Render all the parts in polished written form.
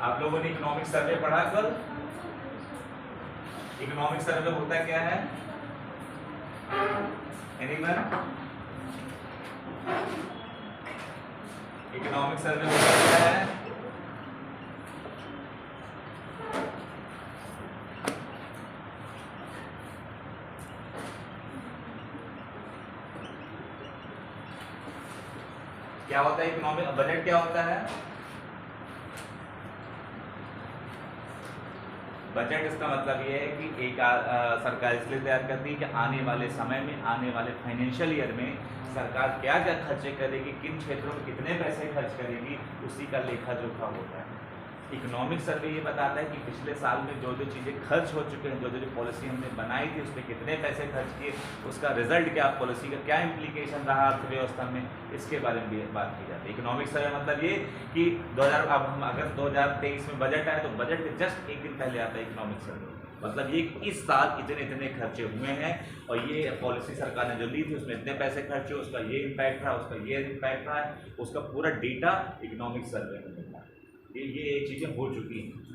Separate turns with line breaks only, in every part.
आप लोगों ने इकोनॉमिक सर्वे पढ़ा कल? इकोनॉमिक सर्वे होता क्या है? एनीवन? इकोनॉमिक सर्वे होता क्या है? क्या होता है इकोनॉमिक बजट? क्या होता है बजट? इसका मतलब ये है कि एक सरकार इसलिए तैयार करती है कि आने वाले समय में, आने वाले फाइनेंशियल ईयर में सरकार क्या क्या खर्चे करेगी, किन क्षेत्रों में कितने पैसे खर्च करेगी, उसी का लेखा जोखा होता है। इकोनॉमिक सर्वे ये बताता है कि पिछले साल में जो जो चीज़ें खर्च हो चुके हैं, जो जो पॉलिसी हमने बनाई थी, उसमें कितने पैसे खर्च किए, उसका रिजल्ट क्या, पॉलिसी का क्या इम्प्लीकेशन रहा अर्थव्यवस्था में, इसके बारे में भी बात की जाती है। इकोनॉमिक सर्वे मतलब ये कि 2000 अब हम अगर 2023 में बजट आए तो बजट के जस्ट एक दिन पहले आता है इकोनॉमिक सर्वे। मतलब ये इस साल इतने इतने खर्चे हुए हैं और ये पॉलिसी सरकार ने जो ली थी उसमें इतने पैसे खर्चे, उसका ये इम्पैक्ट रहा, उसका ये इम्पैक्ट रहा है, उसका पूरा डेटा इकोनॉमिक सर्वे में मिलता है। ये चीजें हो चुकी हैं।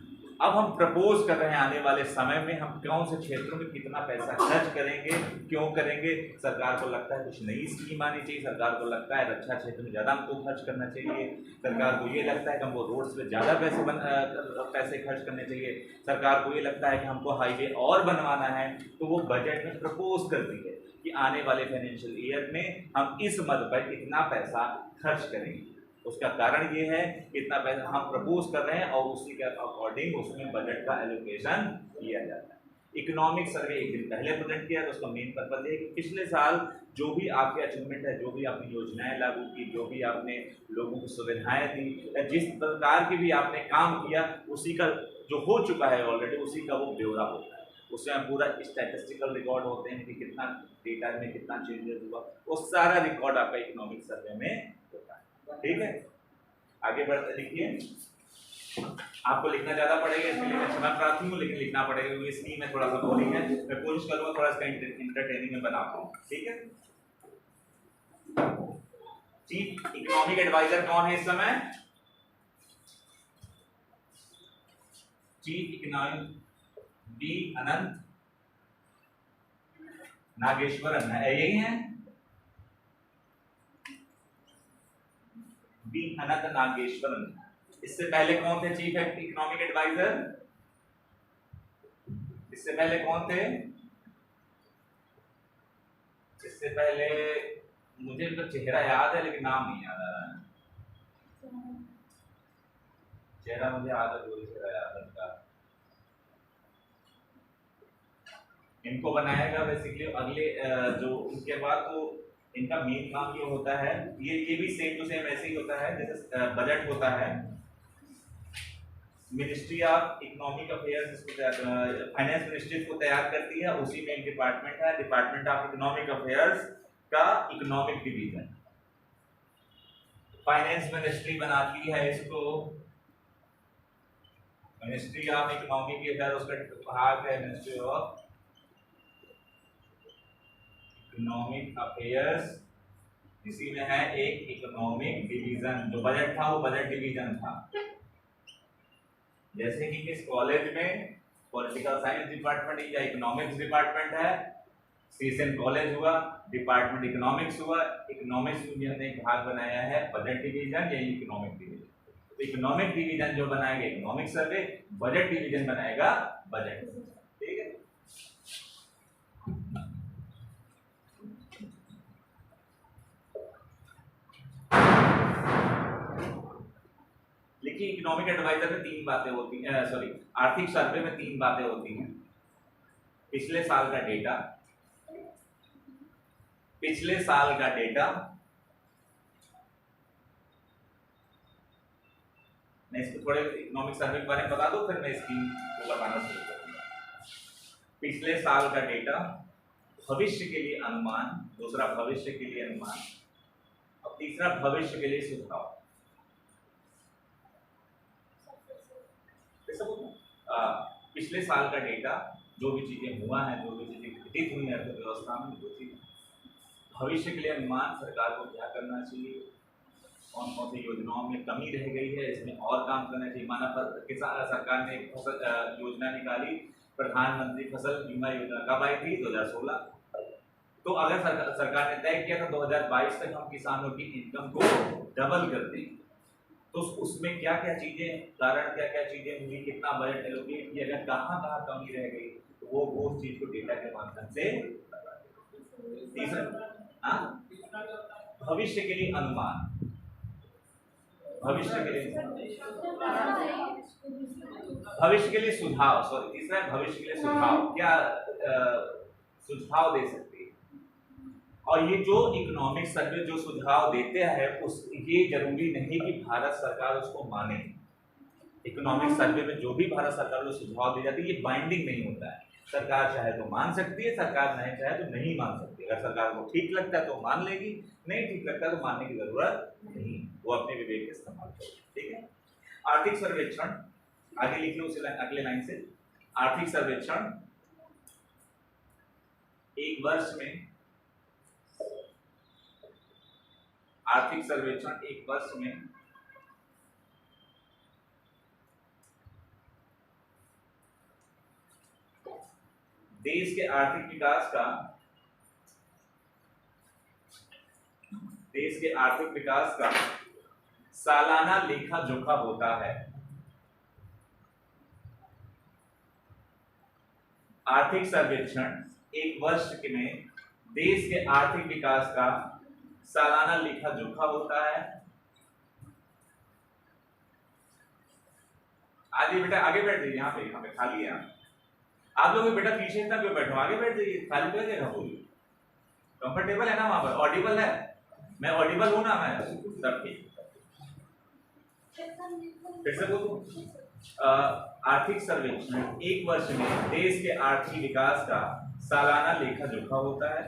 अब हम प्रपोज कर रहे हैं आने वाले समय में हम कौन से क्षेत्रों में कितना पैसा खर्च करेंगे, क्यों करेंगे। सरकार को लगता है कुछ नई स्कीम आनी चाहिए, सरकार को लगता है रक्षा क्षेत्र में ज़्यादा हमको खर्च करना चाहिए, सरकार को ये लगता है कि हमको रोड्स पे ज़्यादा पैसे खर्च करने चाहिए, सरकार को ये लगता है कि हमको हाईवे और बनवाना है। तो वो बजट में प्रपोज करती है कि आने वाले फाइनेंशियल ईयर में हम इस मद पर इतना पैसा खर्च करेंगे। उसका कारण ये है कि इतना पैसा हम प्रपोज कर रहे हैं और उसी के अकॉर्डिंग उसमें बजट का एलोकेशन किया जाता है। इकोनॉमिक सर्वे एक दिन पहले प्रेजेंट किया तो उसका मेन पर्पज है कि पिछले साल जो भी आपके अचीवमेंट है, जो भी आपने योजनाएं लागू की, जो भी आपने लोगों को सुविधाएं दी, जिस प्रकार की भी आपने काम किया, उसी का जो हो चुका है ऑलरेडी उसी का वो ब्यौरा होता है। उसमें पूरा स्टैटिस्टिकल रिकॉर्ड होते हैं कि कितना डेटा में कितना चेंजेस हुआ, वो सारा रिकॉर्ड आपका इकोनॉमिक सर्वे में होता है। ठीक है, आगे बढ़ते लिखिए। आपको लिखना ज्यादा पड़ेगा इसलिए मैं क्षमा प्रार्थी हूँ, लेकिन लिखना पड़ेगा क्योंकि इसकी मैं थोड़ा सा बोलिंग है, मैं कोशिश करूंगा थोड़ा सा इंटरटेनिंग में बना पाऊँ। ठीक है, चीफ इकोनॉमिक एडवाइजर कौन है इस समय? चीफ इकोनॉमिक बी अनंत नागेश्वरन है, यही है बी अनंत नागेश्वरन। इससे पहले कौन थे चीफ इकोनॉमिक एडवाइजर? इससे पहले कौन थे? इससे पहले मुझे तो चेहरा याद है लेकिन नाम नहीं याद आ रहा है। चेहरा मुझे याद है, पूरी चेहरा याद है उनका। इनको बनाएगा बेसिकली अगले जो उनके बाद तो इनका मेन काम ये होता है, ये भी सेम टू सेम ऐसे ही होता है जैसे बजट होता है। मिनिस्ट्री ऑफ इकोनॉमिक अफेयर्स इसको फाइनेंस मिनिस्ट्री को तैयार करती है, उसी में एक डिपार्टमेंट है, डिपार्टमेंट ऑफ इकोनॉमिक अफेयर्स का इकोनॉमिक डिवीजन। फाइनेंस मिनिस्ट्री बनाती है इसको, मिनिस्ट्री ऑफ इकोनॉमिक अफेयर्स उसका भाग है मिनिस्ट्री ऑफ इकोनॉमिक अफेयर्स। इसी में है एक इकोनॉमिक डिवीजन, जो बजट था वो बजट डिवीजन था। जैसे कि किस कॉलेज में पॉलिटिकल साइंस डिपार्टमेंट या इकोनॉमिक्स डिपार्टमेंट है, सीएसएन कॉलेज हुआ, डिपार्टमेंट इकोनॉमिक्स हुआ, इकोनॉमिक्स में हमने एक भाग बनाया है बजट डिवीजन या इकोनॉमिक डिवीजन। तो इकोनॉमिक डिवीजन जो बनाएगा इकोनॉमिक सर्वे, बजट डिवीजन बनाएगा बजट। ठीक है, देखिए इकोनॉमिक एडवाइजर में तीन बातें होती हैं, सॉरी आर्थिक सर्वे में तीन बातें होती हैं। पिछले साल का डेटा, पिछले साल का डेटा, मैं इसको थोड़े इकोनॉमिक सर्वे के बारे में बता दूं फिर मैं इसकी को बताना शुरू करूंगा। पिछले साल का डेटा, भविष्य के लिए अनुमान, दूसरा भविष्य के लिए अनुमान और तीसरा भविष्य के लिए सुझाव। पिछले साल का डेटा, जो भी चीजें हुआ है, जो भी चीजें घटित हुई है अर्थव्यवस्था में, जो चीज भविष्य के लिए अनुमान, सरकार को क्या करना चाहिए, कौन कौन सी योजनाओं में कमी रह गई है, इसमें और काम करना चाहिए। माना किसान सरकार ने एक फसल योजना निकाली, प्रधानमंत्री फसल बीमा योजना, कब आई थी? 2016। तो अगर सरकार ने तय किया था 2022 तक हम किसानों की इनकम को डबल कर दें, तो उसमें क्या क्या चीजें, कारण क्या क्या चीजें हुई, कितना बजट एलोकेट किया गया, कहाँ कहाँ कमी रह गई, तो वो उस चीज को डेटा के माध्यम से। तीसरा, भविष्य के लिए अनुमान, भविष्य के लिए सुझाव, सॉरी तीसरा है भविष्य के लिए सुझाव, क्या सुझाव दे सकते हैं। और ये जो इकोनॉमिक सर्वे जो सुझाव देते हैं उस ये जरूरी नहीं कि भारत सरकार उसको माने। इकोनॉमिक सर्वे में जो भी भारत सरकार को सुझाव दी जाती है ये बाइंडिंग नहीं होता है। सरकार चाहे तो मान सकती है, सरकार नहीं चाहे तो नहीं मान सकती। अगर सरकार को ठीक लगता है तो मान लेगी, नहीं ठीक लगता है तो मानने की जरूरत नहीं, वो अपने विवेक का इस्तेमाल करेगी। ठीक है। आर्थिक सर्वेक्षण, आगे लिखिए उसे अगले लाइन से। आर्थिक सर्वेक्षण एक वर्ष में, आर्थिक सर्वेक्षण एक वर्ष में देश के आर्थिक विकास का, देश के आर्थिक विकास का सालाना लेखा जोखा होता है। आर्थिक सर्वेक्षण एक वर्ष में देश के आर्थिक विकास का सालाना लेखा जोखा होता है। आगे बेटा आगे बैठ जाइए, यहाँ पे खाली है। आप लोग बेटा पीछे इतना क्यों बैठो, आगे बैठ जाइए, खाली तो जगह पूरी। कंफर्टेबल है ना वहां पर? ऑडिबल है? मैं ऑडिबल हूं ना? मैं सब ठीक। फिर से बोलूं, आर्थिक सर्वेक्षण एक वर्ष में देश के आर्थिक विकास का सालाना लेखा जोखा होता है।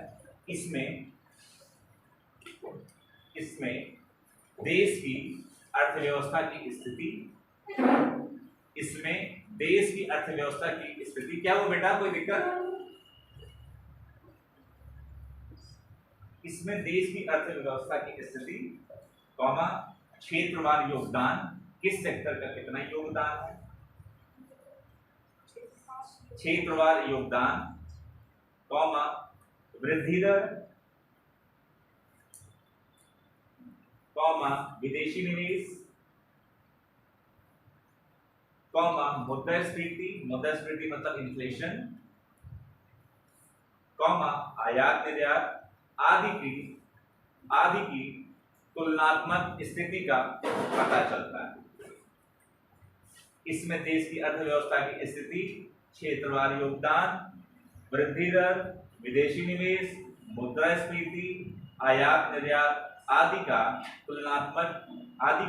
इसमें देश की अर्थव्यवस्था की स्थिति, इसमें देश की अर्थव्यवस्था की स्थिति, क्या वो बेटा कोई दिक्कत? इसमें देश की अर्थव्यवस्था की स्थिति, कौमा क्षेत्रवार योगदान, किस सेक्टर का कितना योगदान है, क्षेत्रवार योगदान, कौमा वृद्धि दर, कौमा विदेशी निवेश, कौमा मुद्रास्फीति, मुद्रास्फीति मतलब इन्फ्लेशन, कौमा आयात निर्यात आदि की तुलनात्मक स्थिति का पता चलता है। इसमें देश की अर्थव्यवस्था की स्थिति, क्षेत्रवार योगदान, वृद्धि दर, विदेशी निवेश, मुद्रास्फीति, आयात निर्यात आदि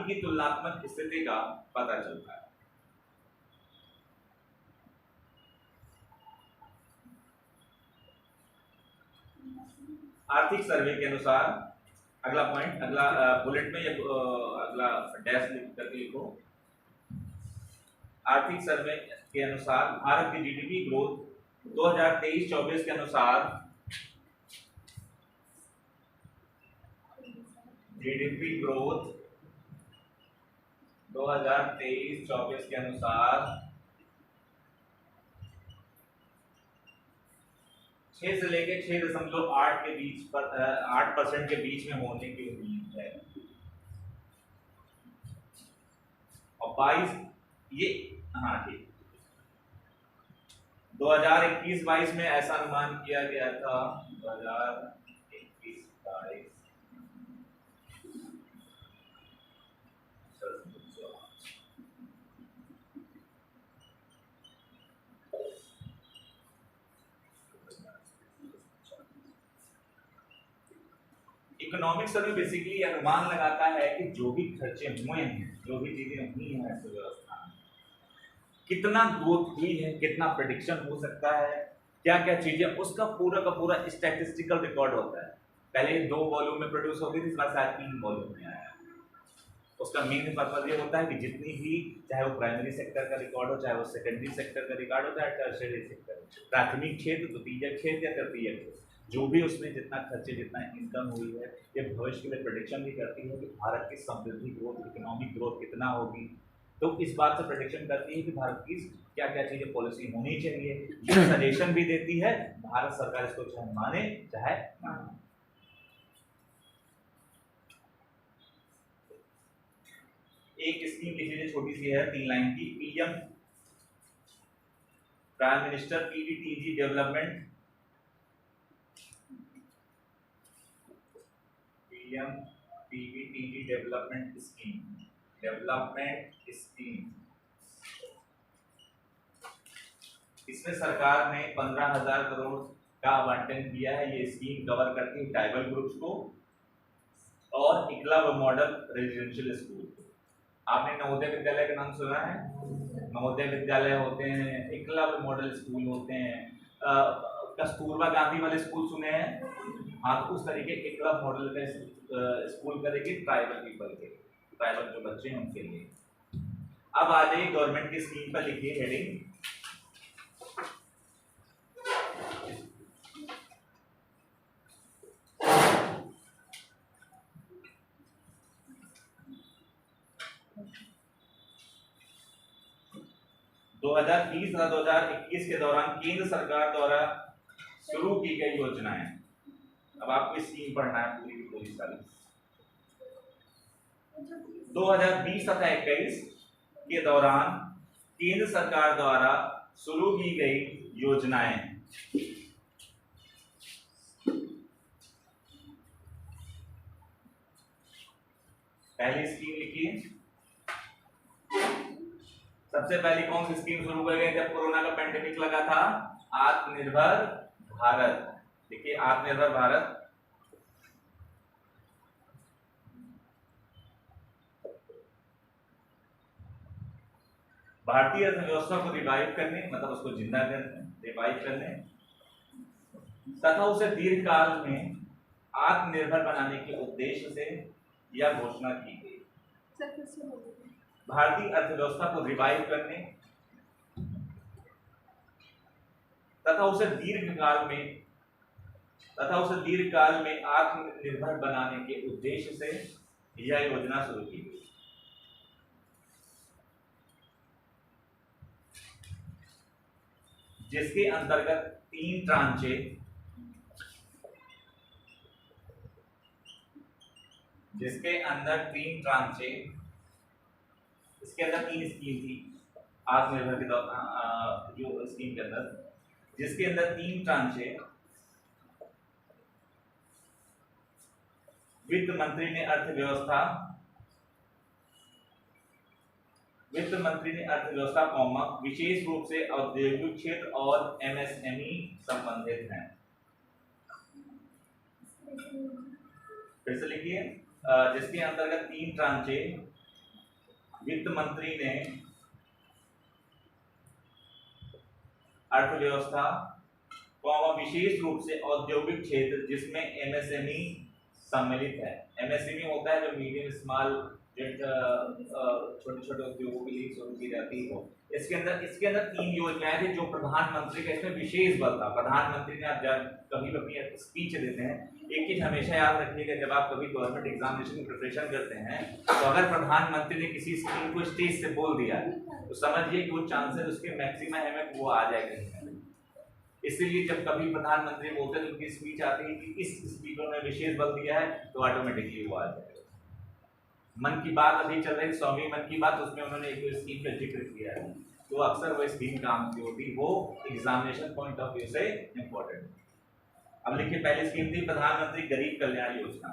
की तुलनात्मक स्थिति का पता चलता है। आर्थिक सर्वे के अनुसार, अगला पॉइंट, अगला बुलेट में या अगला डैश करके लिखो। आर्थिक सर्वे के अनुसार भारत की जीडीपी ग्रोथ 2023-24 के अनुसार, जीडीपी ग्रोथ 2023-24 के अनुसार 6 से लेके 6.8 के बीच पर 8% के बीच में होने की उम्मीद है। और 22 ये, हाँ ठीक, 2021-22 में ऐसा अनुमान किया गया था। 2021-22 इकोनॉमिक सर्वे बेसिकली अनुमान लगाता है कि जो भी खर्चे हुए हैं, जो भी चीजें हुई हैं अर्थव्यवस्था में, कितना ग्रोथ हुई है, कितना प्रेडिक्शन हो सकता है, क्या क्या चीजें, उसका पूरा का पूरा स्टैटिस्टिकल रिकॉर्ड होता है। पहले 2 वॉल्यूम में प्रोड्यूस होती थी, इस बार शायद 3 वॉल्यूम में आया। उसका मेन पर्पज ये होता है कि जितनी भी, चाहे वो प्राइमरी सेक्टर का रिकॉर्ड हो, चाहे वो सेकेंडरी सेक्टर का रिकॉर्ड हो, चाहे टर्शियरी सेक्टर, प्राथमिक क्षेत्र, द्वितीयक क्षेत्र या तृतीयक क्षेत्र, जो भी उसमें जितना खर्चे जितना इनकम हुई है, ये भविष्य के लिए प्रेडिक्शन भी करती है कि भारत की समृद्धि ग्रोथ इकोनॉमिक ग्रोथ कितना होगी। तो इस बात से प्रेडिक्शन करती है कि भारत की क्या क्या चीजें पॉलिसी होनी चाहिए, ये सजेशन भी देती है। भारत सरकार इसको चाहे माने चाहे ना माने। एक स्कीम लिख लीजिए छोटी सी है 3 लाइन की, PM prime minister PVTG development, PM PVTG development scheme. इसमें सरकार ने 15,000 करोड़ का आवंटन किया है। ये स्कीम कवर करती है ट्राइबल ग्रुप्स को और एकलव्य मॉडल रेजिडेंशियल स्कूल। आपने नवोदय विद्यालय का नाम सुना है? नवोदय विद्यालय होते हैं, एकलव्य मॉडल स्कूल होते हैं, कस्तूरबा गांधी वाले स्कूल सुने हैं? हाँ, तो उस तरीके एकलव्य मॉडल का स्कूल करेगी ट्राइबल पीपल के, ट्राइबल जो बच्चे हैं उनके लिए। अब आ जाइए गवर्नमेंट की स्कीम पर, लिखिए हेडिंग 2020 तथा 2021 के दौरान केंद्र सरकार द्वारा शुरू की गई योजनाएं। अब आपको स्कीम पढ़ना है पूरी की पूरी सारी। 2020 तथा 21 के दौरान केंद्र सरकार द्वारा शुरू की गई योजनाएं। पहली स्कीम लिखिए। सबसे पहले कौन सी स्कीम शुरू कर गए जब कोरोना का पेंडेमिक लगा था? आत्मनिर्भर भारत। देखिए आत्मनिर्भर भारत, भारतीय अर्थव्यवस्था को रिवाइव करने, मतलब उसको जिंदा करने, रिवाइव करने तथा उसे दीर्घकाल में आत्मनिर्भर बनाने के उद्देश्य से यह घोषणा की गई। भारतीय अर्थव्यवस्था को रिवाइव करने तथा उसे दीर्घकाल में आत्मनिर्भर बनाने के उद्देश्य से यह योजना शुरू की गई। जिसके अंतर्गत 3 ट्रांचे इसके अंदर 3 स्कीम थी आत्मनिर्भर के दौरान, जो स्कीम के अंदर, जिसके अंदर 3 ट्रांचे वित्त मंत्री ने अर्थव्यवस्था कौमा विशेष रूप से औद्योगिक क्षेत्र और एमएसएमई संबंधित हैं। फिर से लिखिए, जिसके अंतर्गत 3 ट्रांचे वित्त मंत्री ने अर्थव्यवस्था कौमा विशेष रूप से औद्योगिक क्षेत्र जिसमें एमएसएमई सम्मिलित है। एमएसएमई होता है जो मीडियम स्मॉल छोटे छोटे उद्योगों के लिए शुरू की जाती है। इसके अंदर 3 योजनाएं थी जो प्रधानमंत्री का इसमें विशेष बल था। प्रधानमंत्री ने, आप जब कभी अपनी स्पीच देते हैं, एक चीज हमेशा याद रखिएगा, जब आप कभी गवर्नमेंट एग्जामिनेशन की प्रिपरेशन करते हैं तो अगर प्रधानमंत्री ने किसी स्कीम को स्टेज से बोल दिया तो समझिए कि वो चांसेस उसके मैक्सिमम है में वो आ जाएगा। इसीलिए जब कभी प्रधानमंत्री बोलते हैं तो उनकी स्पीच आती है कि इस स्पीकर ने विशेष बल दिया है, तो ऑटोमेटिकली वो आ जाएगा। मन की बात अभी चल रही 100वीं मन की बात, उसमें उन्होंने एक स्कीम का जिक्र किया है, तो अक्सर वो स्कीम काम की होती, वो एग्जामिनेशन पॉइंट ऑफ व्यू से इंपॉर्टेंट। अब लिखिए, पहली स्कीम थी प्रधानमंत्री गरीब कल्याण योजना।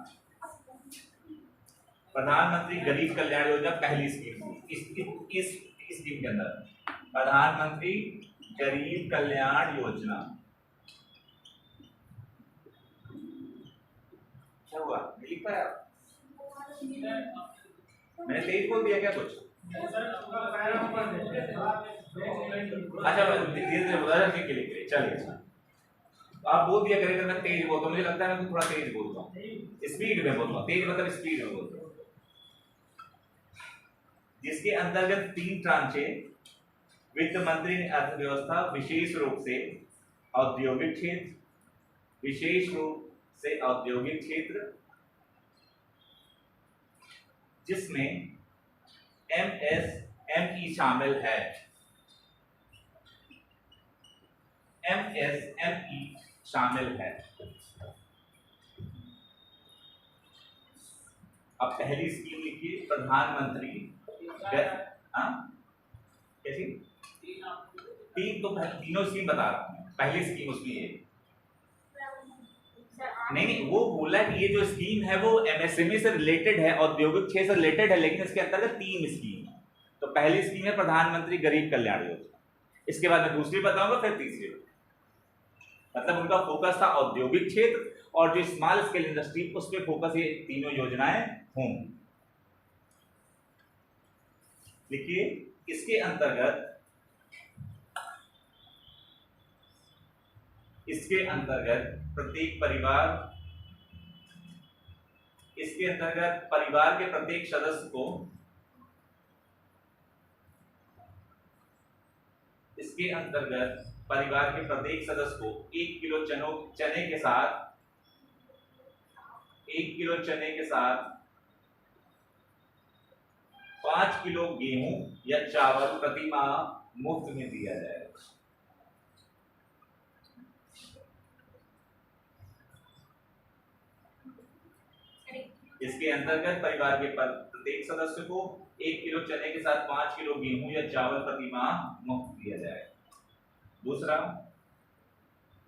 प्रधानमंत्री गरीब कल्याण योजना पहली स्कीम थी। इस स्कीम के अंदर प्रधानमंत्री गरीब कल्याण योजना, क्या हुआ, लिख पाया? मैंने तेज बोल दिया क्या कुछ? अच्छा धीरे धीरे बता रहे के लिए, चलिए आप बोल दिया करें, मैं तेज बोलता हूँ, मुझे लगता है मैं थोड़ा तेज बोलता हूँ, स्पीड में बोलता हूँ, तेज मतलब स्पीड में बोलता हूँ। जिसके अंतर्गत 3 ट्रांचे वित्त मंत्री ने अर्थव्यवस्था विशेष रूप से औद्योगिक क्षेत्र विशेष रूप से औद्योगिक क्षेत्र जिसमें एमएसएमई शामिल है। एमएसएमई शामिल है। अब पहली स्कीम लिखिए, प्रधानमंत्री कैसी तीनों स्कीम बता रहा हूं। पहली स्कीम उसकी है, नहीं वो बोला कि ये जो स्कीम है वो एमएसएमई से रिलेटेड है, औद्योगिक क्षेत्र से रिलेटेड है, लेकिन इसके अंतर्गत 3 स्कीम है। तो पहली स्कीम है प्रधानमंत्री गरीब कल्याण योजना, इसके बाद मैं दूसरी बताऊंगा, फिर तीसरी। मतलब उनका फोकस था औद्योगिक क्षेत्र और जो स्मॉल स्केल इंडस्ट्री, उस पर फोकस ये तीनों योजनाएं होंगी। देखिए इसके अंतर्गत प्रत्येक परिवार, इसके अंतर्गत परिवार के प्रत्येक सदस्य को, इसके अंतर्गत परिवार के प्रत्येक सदस्य को 1 किलो चने के साथ 1 किलो चने के साथ 5 किलो गेहूं या चावल प्रति माह मुफ्त में दिया जाएगा। इसके अंतर्गत परिवार के प्रत्येक सदस्य को 1 किलो चने के साथ 5 किलो गेहूं या चावल प्रति माह मुफ्त दिया जाएगा। दूसरा,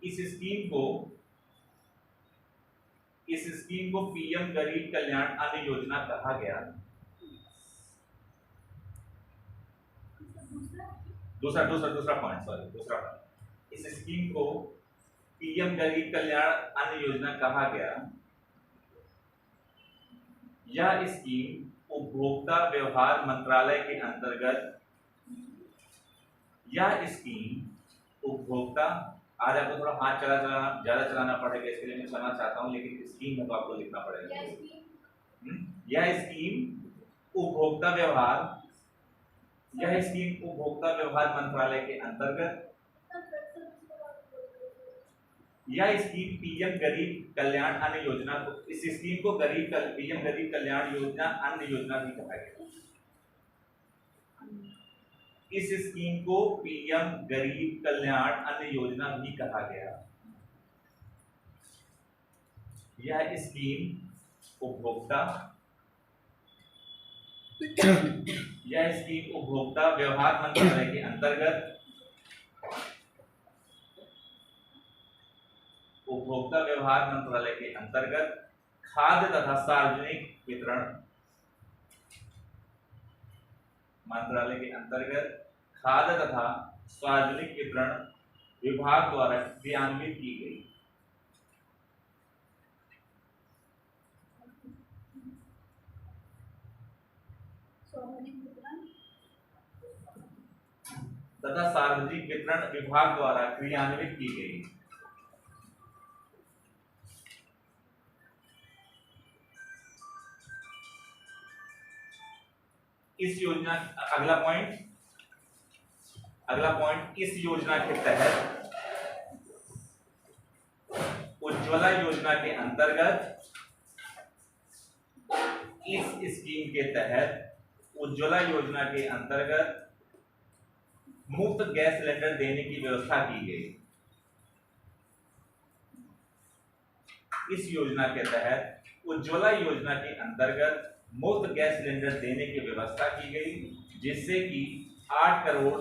इस स्कीम को पीएम गरीब कल्याण अन्न योजना कहा गया। दूसरा पॉइंट, इस स्कीम को पीएम गरीब कल्याण अन्न योजना कहा गया। यह स्कीम उपभोक्ता व्यवहार मंत्रालय के अंतर्गत, आज आपको थोड़ा हाथ ज्यादा चलाना पड़ेगा, इसके लिए मैं क्षमा चाहता हूं, लेकिन स्कीम है तो आपको लिखना पड़ेगा। यह स्कीम उपभोक्ता व्यवहार मंत्रालय के अंतर्गत, यह स्कीम पीएम गरीब कल्याण अन्न योजना को, इस स्कीम को पीएम गरीब कल्याण योजना अन्न योजना भी कहा गया। इस स्कीम को पीएम गरीब कल्याण अन्न योजना भी कहा गया। यह स्कीम उपभोक्ता व्यवहार मंत्रालय के अंतर्गत, खाद्य तथा सार्वजनिक वितरण मंत्रालय के अंतर्गत खाद्य तथा सार्वजनिक वितरण विभाग द्वारा क्रियान्वित की गई। तथा सार्वजनिक वितरण विभाग द्वारा क्रियान्वित की गई। इस योजना, अगला पॉइंट, इस योजना के तहत उज्ज्वला योजना के अंतर्गत, इस स्कीम के तहत उज्ज्वला योजना के अंतर्गत मुफ्त गैस सिलेंडर देने की व्यवस्था की गई। इस योजना के तहत उज्ज्वला योजना के अंतर्गत मुफ्त गैस सिलेंडर देने की व्यवस्था की गई, जिससे कि 8 करोड़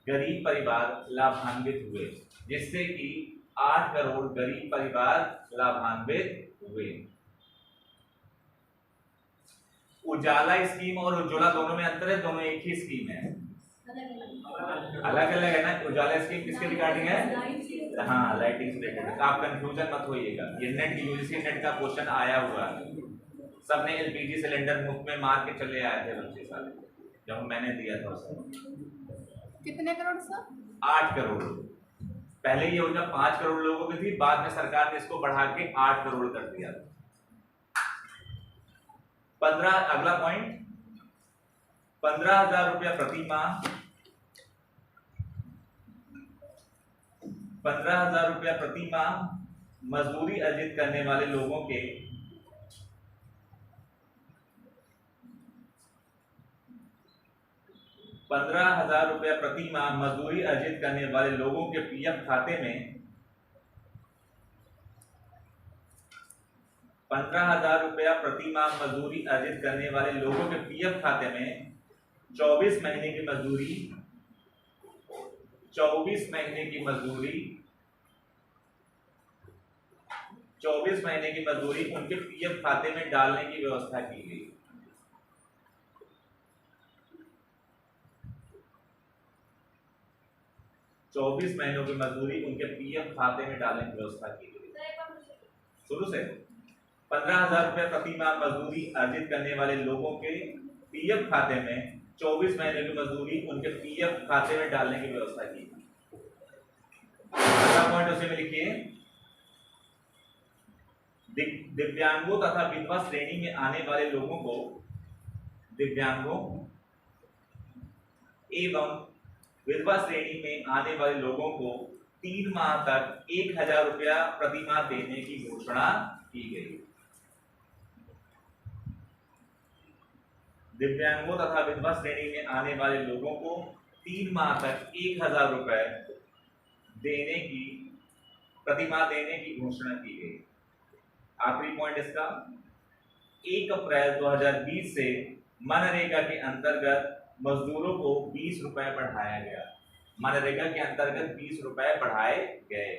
गरीब परिवार लाभान्वित हुए। उजाला स्कीम और उज्ज्वला दोनों में अंतर है, दोनों एक ही स्कीम है, अलग अलग है ना। उजाला स्कीम किसके रिगार्डिंग है? हाँ, लाइटिंग से रिलेटेड है। आप कंफ्यूजन मत होइएगा, ये नेट यूजीसी नेट का क्वेश्चन आया हुआ है। सबने एलपीजी सिलेंडर मुफ्त में मार के चले आए थे बच्चे साले, जब मैंने दिया था उसको।
कितने करोड़ सर?
8 करोड़। पहले ये योजना 5 करोड़ लोगों की थी, बाद में सरकार ने इसको बढ़ा के 8 करोड़ कर दिया। 15, अगला पॉइंट, 15,000 रुपया प्रति माह, 15,000 रुपया प्रति माह मजदूरी अर्जित करने वाले लोगों के 15,000 रुपया प्रति माह मजदूरी अर्जित करने वाले लोगों के पीएफ खाते में 15,000 रुपया प्रति माह मजदूरी अर्जित करने वाले लोगों के पीएफ खाते में 24 महीने की मजदूरी 24 महीने की मजदूरी उनके पीएफ खाते में डालने की व्यवस्था की गई। चौबीस महीनों की मजदूरी उनके पीएफ खाते में डालने की व्यवस्था की गई। शुरू से 15,000 रुपये प्रति माह मजदूरी अर्जित करने वाले लोगों के पीएफ खाते में 24 महीने की मजदूरी उनके पीएफ खाते में डालने की व्यवस्था की गई। अगला पॉइंट उसे में लिखिए, दिव्यांगों तथा विधवा श्रेणी में आने वाले लोगों को, दिव्यांगों एवं विधवा श्रेणी में आने वाले लोगों को 3 माह तक 1,000 रुपया प्रति माह देने की घोषणा की गई। दिव्यांगों तथा विधवा श्रेणी में आने वाले लोगों को 3 माह तक 1,000 रुपए देने की प्रति माह देने की घोषणा की गई। आखिरी पॉइंट इसका, 1 अप्रैल 2020 से मनरेगा के अंतर्गत मजदूरों को 20 रुपए बढ़ाया गया। मनरेगा के अंतर्गत 20 रुपए बढ़ाए गए।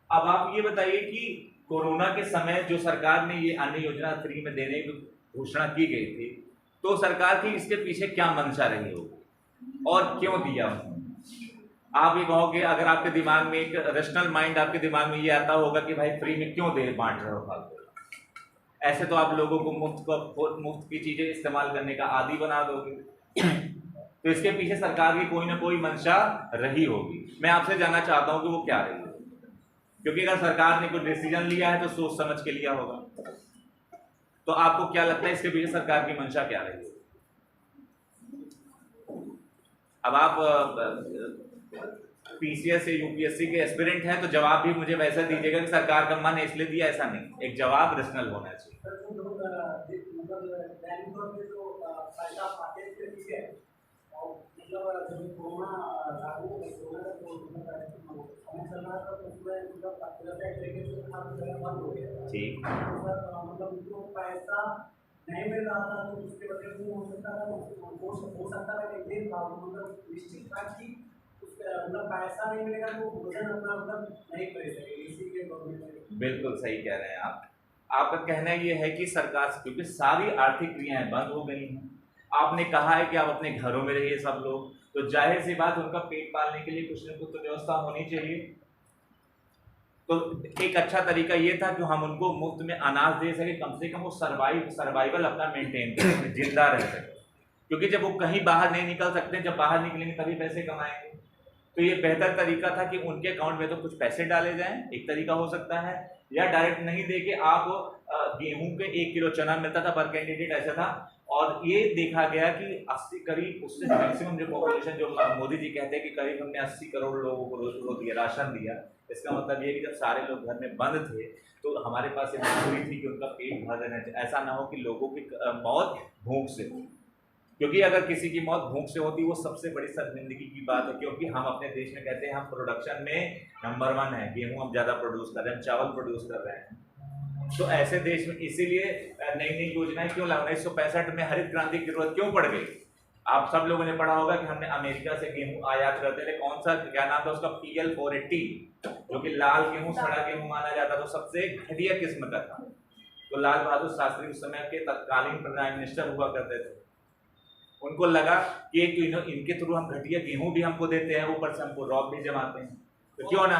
अब आप ये बताइए कि कोरोना के समय जो सरकार ने ये अन्न योजना फ्री में देने की घोषणा की गई थी, तो सरकार की इसके पीछे क्या मंशा रही होगी और क्यों दिया उन्होंने? आप ये कहोगे, अगर आपके दिमाग में एक रैशनल माइंड आपके दिमाग में ये आता होगा कि भाई फ्री में क्यों दे बांट रहे हो फालतू, ऐसे तो आप लोगों को मुफ्त की चीजें इस्तेमाल करने का आदी बना दोगे। तो इसके पीछे सरकार की कोई ना कोई मंशा रही होगी। मैं आपसे जानना चाहता हूं कि वो क्या रही होगी, क्योंकि अगर सरकार ने कोई डिसीजन लिया है तो सोच समझ के लिया होगा। तो आपको क्या लगता है इसके पीछे सरकार की मंशा क्या रही होगी? अब आप पीसीएस या यूपीएससी के एस्पिरेंट हैं तो जवाब भी मुझे वैसा दीजिएगा कि सरकार का मन इसलिए दिया, ऐसा नहीं। एक जवाब रैशनल होना चाहिए। ठीक, नहीं मिल रहा था तो उसके वजह से हो सकता है निश्चित था कि पैसा नहीं मिलेगा तो भोजन अपना नहीं कर सकेगी, इसीलिए। बिल्कुल सही कह रहे हैं आप। आपका कहना ये है कि सरकार, क्योंकि सारी आर्थिक क्रियाएं बंद हो गई हैं, आपने कहा है कि आप अपने घरों में रहिए सब लोग, तो जाहिर सी बात उनका पेट पालने के लिए कुछ न कुछ तो व्यवस्था होनी चाहिए। तो एक अच्छा तरीका ये था कि हम उनको मुफ्त में अनाज दे सके, कम से कम वो सर्वाइवल अपना मेंटेन करें, जिंदा रह सके। क्योंकि जब वो कहीं बाहर नहीं निकल सकते, जब बाहर निकलेंगे तभी पैसे कमाएंगे। तो ये बेहतर तरीका था कि उनके अकाउंट में तो कुछ पैसे डाले जाएं, एक तरीका हो सकता है, या डायरेक्ट नहीं दे के आप गेहूं के 1 किलो चना मिलता था पर कैंडिडेट, ऐसा था। और ये देखा गया कि 80 करीब उससे मैक्सिमम जो पॉपुलेशन, जो मोदी जी कहते हैं कि करीब हमने 80 करोड़ लोगों को रोज दिया, राशन दिया। इसका मतलब ये कि जब सारे लोग घर में बंद थे तो हमारे पास ये मजबूरी थी कि उनका पेट भर देना चाहिए। ऐसा ना हो कि लोगों की मौत भूख से हो, क्योंकि अगर किसी की मौत भूख से होती वो सबसे बड़ी शर्मिंदगी की बात है। क्योंकि हम अपने देश में कहते हैं हम प्रोडक्शन में नंबर 1 है, गेहूं हम ज़्यादा प्रोड्यूस कर रहे हैं, चावल प्रोड्यूस कर रहे हैं। तो ऐसे देश में इसीलिए नई नई योजनाएं क्यों ला, 1965 में हरित क्रांति की जरूरत क्यों पड़ गई? आप सब लोगों ने पढ़ा होगा कि हमने अमेरिका से गेहूं आयात करते थे, कौन सा क्या नाम था उसका, PL480, जो कि लाल गेहूं, सड़ा गेहूं माना जाता था, तो सबसे घटिया किस्म का था। तो लाल बहादुर शास्त्री उस समय के तत्कालीन प्राइम मिनिस्टर हुआ करते थे। उनको लगा कि इनके थ्रू हम घटिया गेहूं भी हमको देते हैं, ऊपर से हमको रॉब भी जमाते हैं, तो क्यों ना।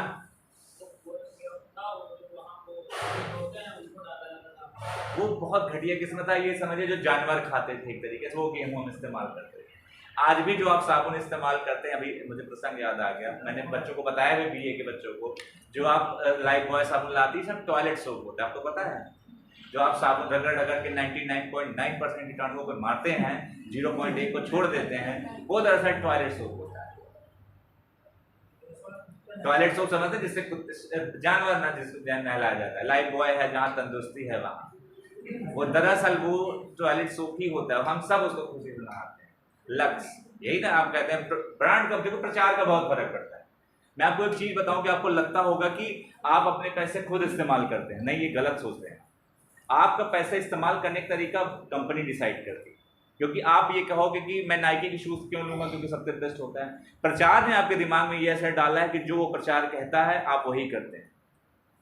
वो बहुत घटिया किस्म था, ये समझिए जो जानवर खाते थे एक तरीके से, वो गेहूं हम इस्तेमाल करते थे। आज भी जो आप साबुन इस्तेमाल करते हैं, अभी मुझे प्रसंग याद आ गया, मैंने बच्चों को बताया भी BA के बच्चों को, जो आप लाइफ बॉय साबुन लाती है सब टॉयलेट सोप होता है, आपको पता है? जो आप साबुन रगड़ के 99.9% कीटाणुओं को मारते हैं, 0.1 को छोड़ देते हैं, वो दरअसल टॉयलेट सोप होता है। टॉयलेट सोप समझते हैं जिससे जानवर ना जिससे नहलाया जाता है, लाइफ बॉय है जहाँ तंदुरुस्ती है वहाँ, वो दरअसल वो टॉयलेट सोप ही होता है, हम सब उसको खुशी से नहाते हैं। लक्स, यही ना आप कहते हैं ब्रांड का, देखो प्रचार का बहुत फर्क पड़ता है। मैं आपको एक चीज बताऊं कि आपको लगता होगा कि आप अपने पैसे खुद इस्तेमाल करते हैं, नहीं, ये गलत सोचते हैं। आपका पैसा इस्तेमाल करने का तरीका कंपनी डिसाइड करती है, क्योंकि आप ये कहोगे कि मैं नाइकी के शूज क्यों लूंगा क्योंकि सबसे बेस्ट होता है। प्रचार ने आपके दिमाग में ये असर डाला है कि जो वो प्रचार कहता है आप वही करते हैं।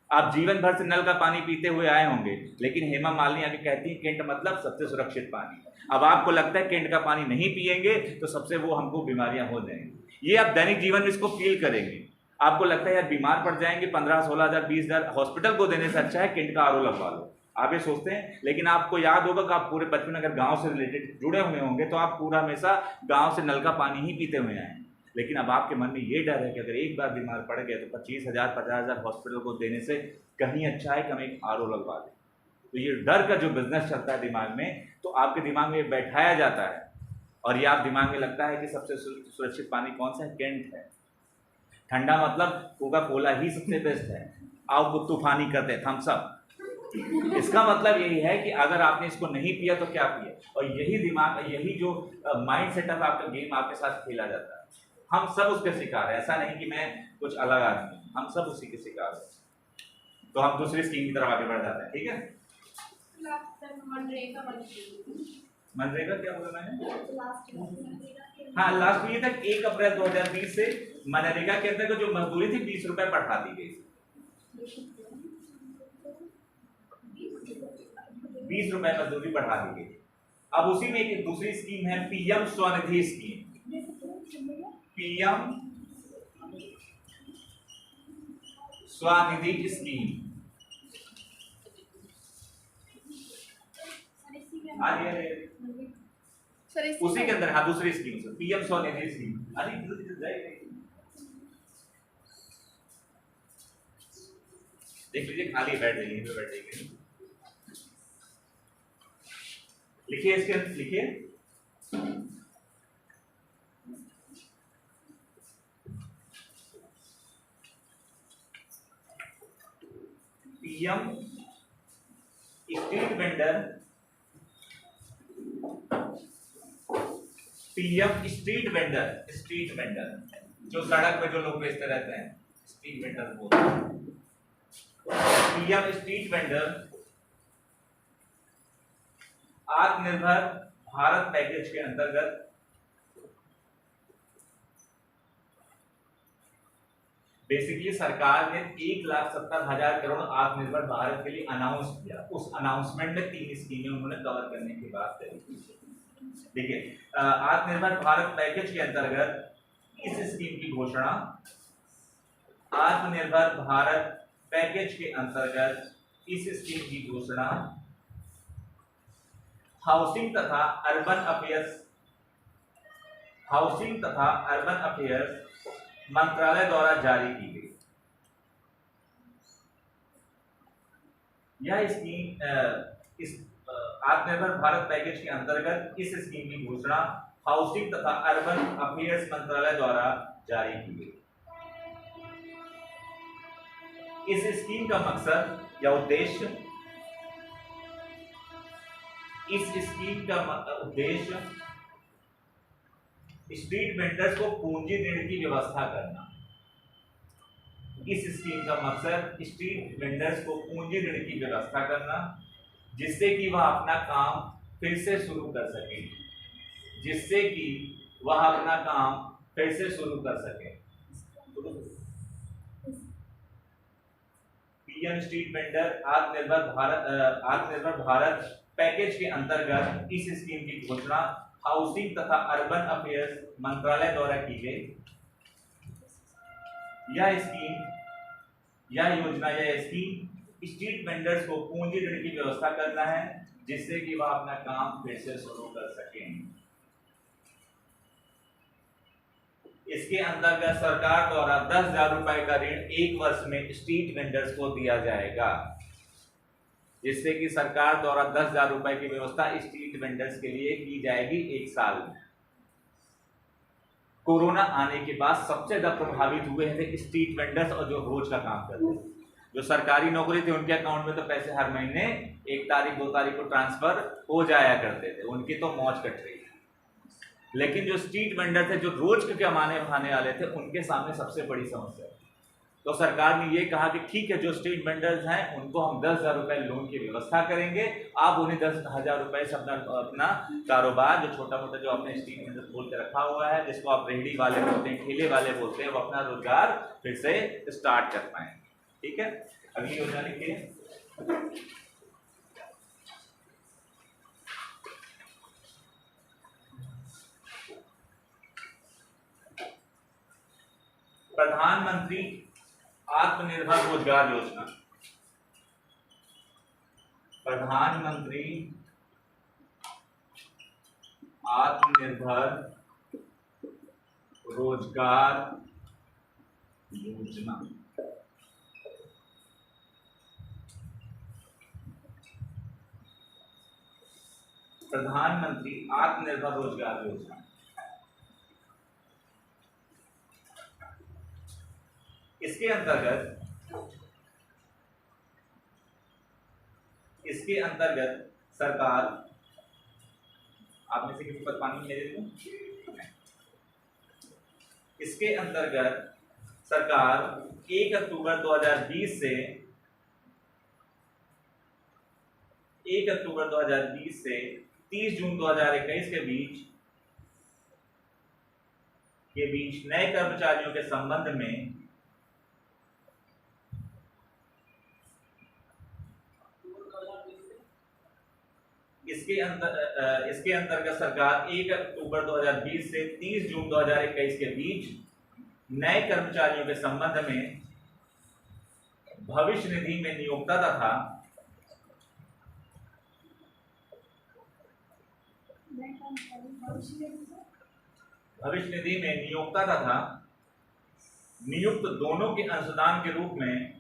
आप जीवन भर से नल का पानी पीते हुए आए होंगे, लेकिन हेमा मालिनी आके कहती है केंट मतलब सबसे सुरक्षित पानी। अब आपको लगता है केंट का पानी नहीं पिएंगे तो सबसे वो हमको बीमारियां हो जाएंगी। ये आप दैनिक जीवन में इसको फील करेंगे। आपको लगता है यार बीमार पड़ जाएंगे, 15-16 हज़ार 20 हज़ार हॉस्पिटल को देने से अच्छा है केंट का आरओ लगवा लो, आप ये सोचते हैं। लेकिन आपको याद होगा कि आप पूरे बचपन अगर गांव से रिलेटेड जुड़े हुए होंगे तो आप पूरा हमेशा गांव से नल का पानी ही पीते हुए आए। लेकिन अब आपके मन में ये डर है कि अगर एक बार बीमार पड़ गए तो 25,000 50,000 हॉस्पिटल को देने से कहीं अच्छा है कि हम एक आरओ लगवा दें। तो ये डर का जो बिजनेस चलता है दिमाग में, तो आपके दिमाग में बैठाया जाता है और ये आप दिमाग में लगता है कि सबसे सुरक्षित पानी कौन सा है, केंट है। ठंडा मतलब कोका कोला ही सबसे बेस्ट है, आप वो तूफानी करते हैं थम्स अप। इसका मतलब यही है कि अगर आपने इसको नहीं पिया तो क्या पिया, और यही दिमाग, यही जो माइंड सेटअप आपका गेम आपके साथ खेला जाता है। हम सब उसके शिकार है, ऐसा नहीं कि मैं कुछ अलग आदमी, हम सब उसी के शिकार हैं। तो हम दूसरी स्कीम की तरफ आगे बढ़ जाते हैं, ठीक है। मनरेगा क्या बोला मैंने? हाँ, लास्ट में ये तक 1 अप्रैल 2020 से मनरेगा के अंदर जो मजदूरी थी 20 रुपए बढ़ा दी गई, 20 रुपए मजदूरी बढ़ा दी गई। अब उसी में एक दूसरी स्कीम है PM Svanidhi scheme. PM Svanidhi scheme उसी के अंदर, हाँ दूसरी स्कीम से पीएम स्वनिधि स्कीम। देख लीजिए, खाली बैठ जाइए, बैठ जाइए, लिखिए इसके अंदर, लिखिए PM street vendor, PM street vendor, street vendor जो सड़क पे जो लोग बेचते रहते हैं, स्ट्रीट वेंडर बोलते हैं। पीएम स्ट्रीट वेंडर आत्मनिर्भर भारत पैकेज के अंतर्गत बेसिकली सरकार ने 1,70,000 करोड़ आत्मनिर्भर भारत के लिए अनाउंस किया। उस अनाउंसमेंट में 3 स्कीमें उन्होंने कवर करने की बात करी। देखिए, आत्मनिर्भर भारत पैकेज के अंतर्गत इस स्कीम की घोषणा, आत्मनिर्भर भारत पैकेज के अंतर्गत इस स्कीम की घोषणा हाउसिंग तथा अर्बन अफेयर्स मंत्रालय द्वारा जारी की गई। यह स्कीम इस आत्मनिर्भर भारत पैकेज के अंतर्गत इस स्कीम की घोषणा हाउसिंग तथा अर्बन अफेयर्स मंत्रालय द्वारा जारी की गई। इस स्कीम का मकसद या उद्देश्य, इस स्कीम का उद्देश्य स्ट्रीट वेंडर्स को पूंजी ऋण की व्यवस्था करना। इस स्कीम का मकसद स्ट्रीट वेंडर्स को पूंजी ऋण की व्यवस्था करना, जिससे कि वह अपना काम फिर से शुरू कर सके, जिससे कि वह अपना काम फिर से शुरू कर सके। पीएम स्ट्रीट वेंडर आत्मनिर्भर भारत पैकेज के अंतर्गत इस स्कीम की घोषणा हाउसिंग तथा अर्बन अफेयर्स मंत्रालय द्वारा की गई। यह स्कीम स्ट्रीट वेंडर्स को पूंजी ऋण की व्यवस्था करना है, जिससे कि वह अपना काम फिर से शुरू कर सकें। इसके अंतर्गत सरकार द्वारा 10,000 रुपए का ऋण 1 वर्ष में स्ट्रीट वेंडर्स को दिया जाएगा, जिससे कि सरकार द्वारा 10,000 रुपए की व्यवस्था स्ट्रीट वेंडर्स के लिए की जाएगी 1 साल में। कोरोना आने के बाद सबसे ज्यादा प्रभावित हुए थे स्ट्रीट वेंडर्स और जो रोज का काम करते थे। जो सरकारी नौकरी थी उनके अकाउंट में तो पैसे हर महीने 1 तारीख 2 तारीख को ट्रांसफर हो जाया करते थे, उनकी तो मौज कट रही थी। लेकिन जो स्ट्रीट वेंडर थे, जो रोज के कमाने खाने वाले थे, उनके सामने सबसे बड़ी समस्या थी। तो सरकार ने ये कहा कि ठीक है, जो स्ट्रीट वेंडर्स हैं उनको हम 10,000 रुपए लोन की व्यवस्था करेंगे, आप उन्हें 10,000 रुपए से अपना कारोबार, जो छोटा मोटा जो अपने स्ट्रीट वेंडर खोल के रखा हुआ है, जिसको आप रेहड़ी वाले बोलते हैं, ठेले वाले बोलते हैं, वो अपना रोजगार फिर से स्टार्ट कर पाए। ठीक है, अगली योजना लिखिए। प्रधानमंत्री आत्मनिर्भर रोजगार योजना। प्रधानमंत्री आत्मनिर्भर रोजगार योजना। प्रधानमंत्री आत्मनिर्भर रोजगार योजना। इसके अंतर्गत सरकार, आप में से किसी पर पानी ले देते हैं। इसके अंतर्गत सरकार 1 अक्टूबर 2020 से 30 जून 2021 के बीच नए कर्मचारियों के संबंध में इसके अंतर्गत सरकार 1 अक्टूबर 2020 से 30 जून 2021 के बीच नए कर्मचारियों के संबंध में भविष्य निधि में नियोक्ता तथा नियुक्त दोनों के अंशदान के रूप में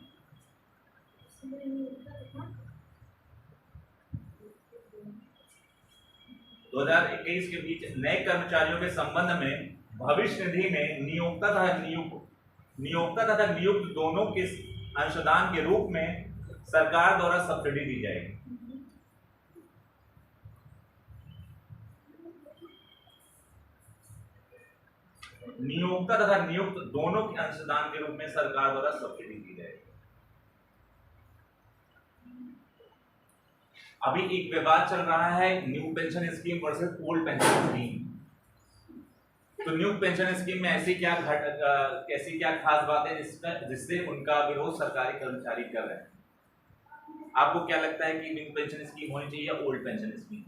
2021 के बीच नए कर्मचारियों के संबंध में भविष्य निधि में नियोक्ता तथा नियुक्त दोनों के अंशदान के रूप में सरकार द्वारा सब्सिडी दी जाएगी। नियोक्ता तथा नियुक्त दोनों के अंशदान के रूप में सरकार द्वारा सब्सिडी दी जाएगी। अभी एक विवाद चल रहा है new pension scheme versus old pension scheme. तो न्यू पेंशन स्कीम में ऐसी क्या खास बात है जिससे उनका विरोध सरकारी कर्मचारी कर रहे हैं? आपको क्या लगता है कि न्यू पेंशन स्कीम होनी चाहिए या ओल्ड पेंशन स्कीम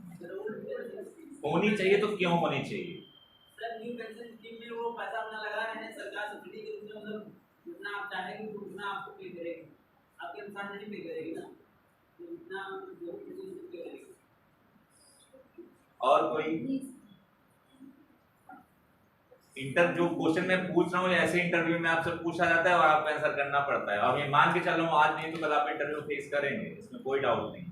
होनी चाहिए? तो क्यों होनी चाहिए?
सर, न्यू पेंशन स्कीम में वो पैसा अपना लगा रहे हैं, सरकार सब्सिडी के रूप में, मतलब जितना आप चाहेंगे उतना आपको पे करेगी, आपके अनुसार नहीं पे करेगी ना, जितना जो पे करेगी।
और कोई जो क्वेश्चन मैं पूछ रहा हूँ ऐसे इंटरव्यू में आपसे पूछा जाता है और आपको आंसर करना पड़ता है, और ये मान के चल रहा हूँ आज नहीं तो कल आप इंटरव्यू फेस करेंगे, इसमें कोई डाउट नहीं।